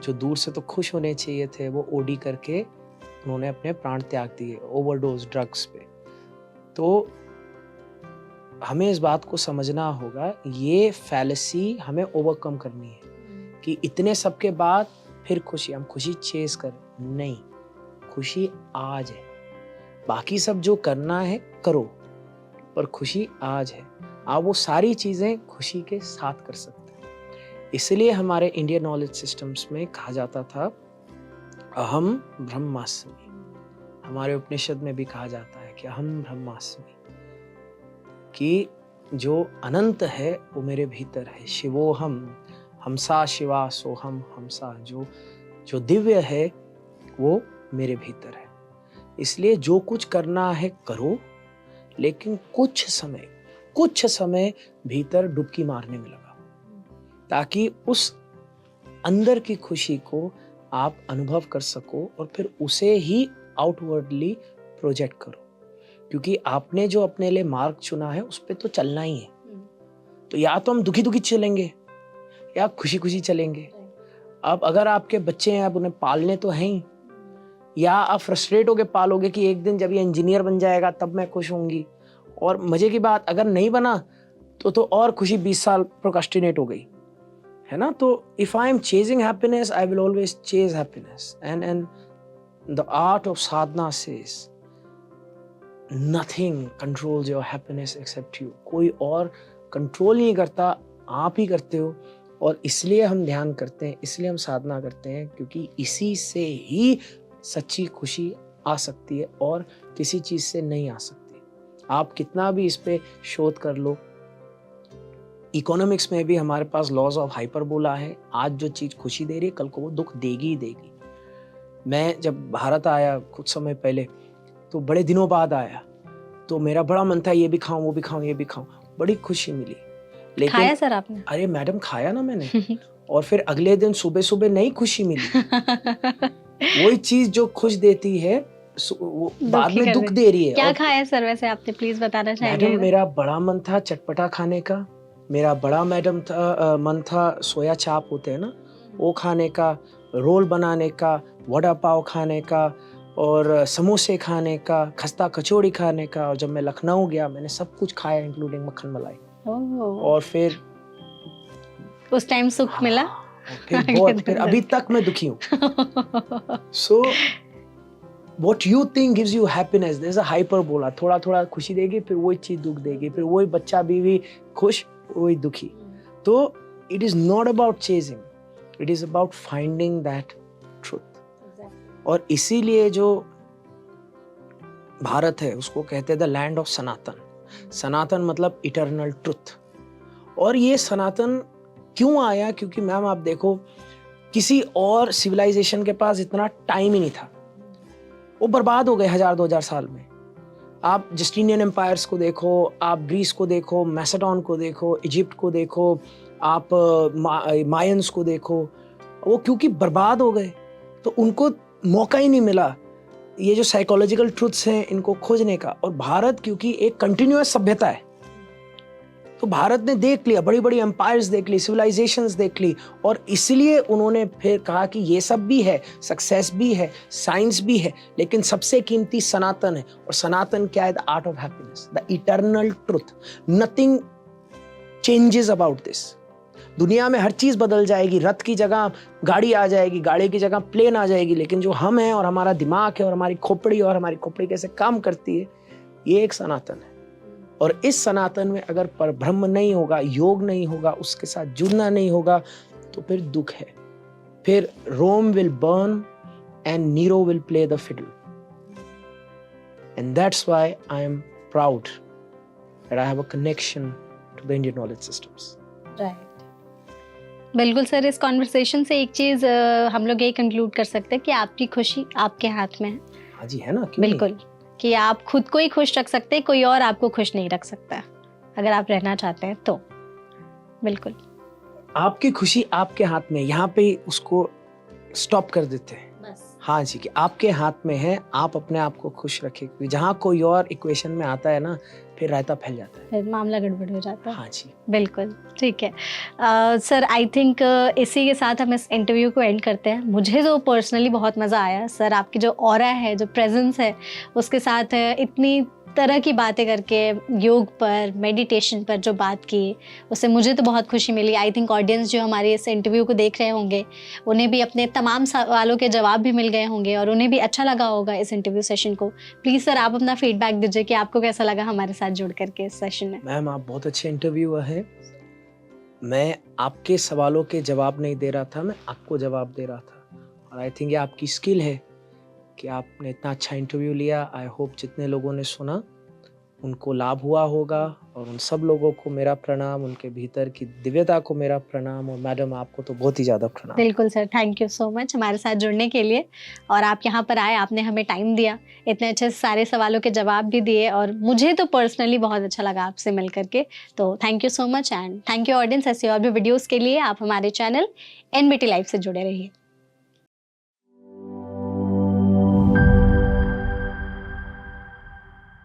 S1: जो दूर से तो खुश होने चाहिए थे, वो ओडी करके उन्होंने अपने प्राण त्याग दिए ओवरडोज ड्रग्स पे। तो हमें इस बात को समझना होगा, ये फैलेसी हमें ओवरकम करनी है कि इतने सब के बाद फिर खुशी, हम खुशी चेज़ करें, नहीं, खुशी आज है। बाकी सब जो करना है करो, पर खुशी आज है। आप वो सारी चीज़ें खुशी के साथ कर सकते हैं। इसलिए हमारे इंडियन नॉलेज सिस्टम्स में कहा जाता था अहम ब्रह्मास्मि। हमारे उपनिषद में भी कहा जाता है कि अहम ब्रह्मास्मि, कि जो अनंत है वो मेरे भीतर है। शिवोहम, हमसा शिवा सोहम हमसा, जो दिव्य है वो मेरे भीतर है। इसलिए जो कुछ करना है करो, लेकिन कुछ समय भीतर डुबकी मारने में लगा, ताकि उस अंदर की खुशी को आप अनुभव कर सको और फिर उसे ही आउटवर्डली प्रोजेक्ट करो। क्योंकि आपने जो अपने लिए मार्ग चुना है उस पे तो चलना ही है। तो या तो हम दुखी दुखी चलेंगे या खुशी खुशी चलेंगे। अब अगर आपके बच्चे हैं, आप उन्हें पालने तो हैं ही, या आप फ्रस्ट्रेट होके पालोगे कि एक दिन जब ये इंजीनियर बन जाएगा तब मैं खुश होंगी, और मजे की बात अगर नहीं बना तो और खुशी 20 साल प्रोक्रास्टिनेट हो गई, है ना? तो if I am chasing happiness, I will always chase happiness. And the art of Sadhana says nothing controls your happiness except you. कोई और कंट्रोल नहीं करता, आप ही करते हो। और इसलिए हम ध्यान करते हैं, इसलिए हम साधना करते हैं, क्योंकि इसी से ही सच्ची खुशी आ सकती है और किसी चीज से नहीं आ सकती। आप कितना भी इस पे शोध कर लो, इकोनॉमिक्स में भी हमारे पास लॉज ऑफ हाइपरबोला है। आज जो चीज खुशी दे रही है कल को वो दुख देगी ही देगी। मैं जब भारत आया कुछ समय पहले, तो बड़े दिनों बाद आया, तो मेरा बड़ा मन था ये भी खाऊं, वो भी खाऊं, ये भी खाऊं, बड़ी खुशी मिली। लेकिन
S2: खाया सर आपने?
S1: अरे मैडम, खाया ना मैंने और फिर अगले दिन सुबह सुबह नई खुशी मिली। वही चीज जो खुश देती है वो बाद में दुख दे रही है।
S2: क्या खाया सर वैसे आपने, प्लीज बताना चाहेंगे?
S1: मैडम, मेरा बड़ा मन था चटपटा खाने का। मेरा बड़ा मन था सोया चाप होते हैं ना, वो खाने का, रोल बनाने का, वड़ा पाव खाने का, और समोसे खाने का, खस्ता कचौड़ी खाने का। और जब मैं लखनऊ गया मैंने सब कुछ खाया इंक्लूडिंग मक्खन मलाई। और फिर
S2: उस टाइम सुख मिला?
S1: फिर अभी तक मैं दुखी हूँ। So what you think gives you happiness, there's a hyperbola। थोड़ा थोड़ा खुशी देगी, फिर वही चीज दुख देगी, फिर वही बच्चा बीवी खुश, वही दुखी। तो it is not about chasing, it is about finding that truth। और इसीलिए जो भारत है उसको कहते हैं द लैंड ऑफ सनातन। सनातन मतलब इटर्नल ट्रुथ। और ये सनातन क्यों आया? क्योंकि मैम आप देखो, किसी और सिविलाइजेशन के पास इतना टाइम ही नहीं था, वो बर्बाद हो गए 1000-2000 साल में। आप जस्टिनियन एम्पायर्स को देखो, आप ग्रीस को देखो, मैसेडोन को देखो, इजिप्ट को देखो, आप मायंस को देखो, वो क्योंकि बर्बाद हो गए। तो उनको मौका ही नहीं मिला ये जो साइकोलॉजिकल ट्रुथ्स हैं इनको खोजने का। और भारत क्योंकि एक कंटिन्यूअस सभ्यता है, तो भारत ने देख लिया, बड़ी बड़ी एम्पायर्स देख ली, सिविलाइजेशंस देख ली, और इसलिए उन्होंने फिर कहा कि ये सब भी है, सक्सेस भी है, साइंस भी है, लेकिन सबसे कीमती सनातन है। और सनातन क्या है? The art of happiness, the eternal truth. Nothing changes about this. दुनिया में हर चीज बदल जाएगी, रथ की जगह गाड़ी आ जाएगी, गाड़ी की जगह प्लेन आ जाएगी, लेकिन जो हम हैं और हमारा दिमाग है और हमारी खोपड़ी कैसे काम करती है, ये एक सनातन है। और इस सनातन में अगर परब्रह्म नहीं होगा, योग नहीं होगा, उसके साथ जुड़ना नहीं होगा, तो फिर दुख है। फिर Rome will burn and Nero will play the fiddle. And that's why I am proud that I have a connection to the Indian knowledge systems.
S2: Right, बिल्कुल सर। इस कॉन्वर्सेशन से एक चीज हम लोग ये कंक्लूड कर सकते हैं कि आपकी खुशी आपके हाथ में है।
S1: हाँ जी, है ना? क्यों
S2: बिल्कुल
S1: नहीं?
S2: कि आप खुद को ही खुश रख सकते हैं, कोई और आपको खुश नहीं रख सकता अगर आप रहना चाहते हैं तो। बिल्कुल,
S1: आपकी खुशी आपके हाथ में, यहाँ पे उसको स्टॉप कर देते हैं।
S2: बस
S1: हाँ जी, कि आपके हाथ में है, आप अपने आप को खुश रखें। क्योंकि जहाँ कोई और इक्वेशन में आता है ना, फिर रायता फैल जाता है।
S2: फिर मामला गड़बड़ हो जाता है।
S1: हाँ जी,
S2: बिल्कुल ठीक है। सर आई थिंक इसी के साथ हम इस इंटरव्यू को एंड करते हैं। मुझे तो पर्सनली बहुत मज़ा आया सर, आपकी जो ऑरा है, जो प्रेजेंस है, उसके साथ इतनी तरह की बातें करके, योग पर, मेडिटेशन पर जो बात की, उससे मुझे तो बहुत खुशी मिली। आई थिंक ऑडियंस जो हमारे इस इंटरव्यू को देख रहे होंगे, उन्हें भी अपने तमाम सवालों के जवाब भी मिल गए होंगे और उन्हें भी अच्छा लगा होगा इस इंटरव्यू सेशन को। प्लीज़ सर आप अपना फीडबैक दीजिए कि आपको कैसा लगा हमारे साथ जुड़ करके इस सेशन में।
S1: मैम आप बहुत अच्छे इंटरव्यूअर हैं। मैं आपके सवालों के जवाब नहीं दे रहा था, मैं आपको जवाब दे रहा था। और आई थिंक ये आपकी स्किल है कि आपने इतना अच्छा इंटरव्यू लिया। आई होप जितने लोगों ने सुना उनको लाभ हुआ होगा, और उन सब लोगों को मेरा प्रणाम, उनके भीतर की दिव्यता को मेरा प्रणाम, और मैडम आपको तो बहुत ही ज़्यादा प्रणाम।
S2: बिल्कुल sir, thank you so much हमारे साथ जुड़ने के लिए। और आप यहाँ पर आए, आपने हमें टाइम दिया, इतने अच्छे सारे सवालों के जवाब भी दिए, और मुझे तो पर्सनली बहुत अच्छा लगा आपसे मिल करके। तो thank you so much, and thank you audience. ऐसे और भी वीडियोज़ के लिए आप हमारे चैनल NBT लाइव से जुड़े रहिए।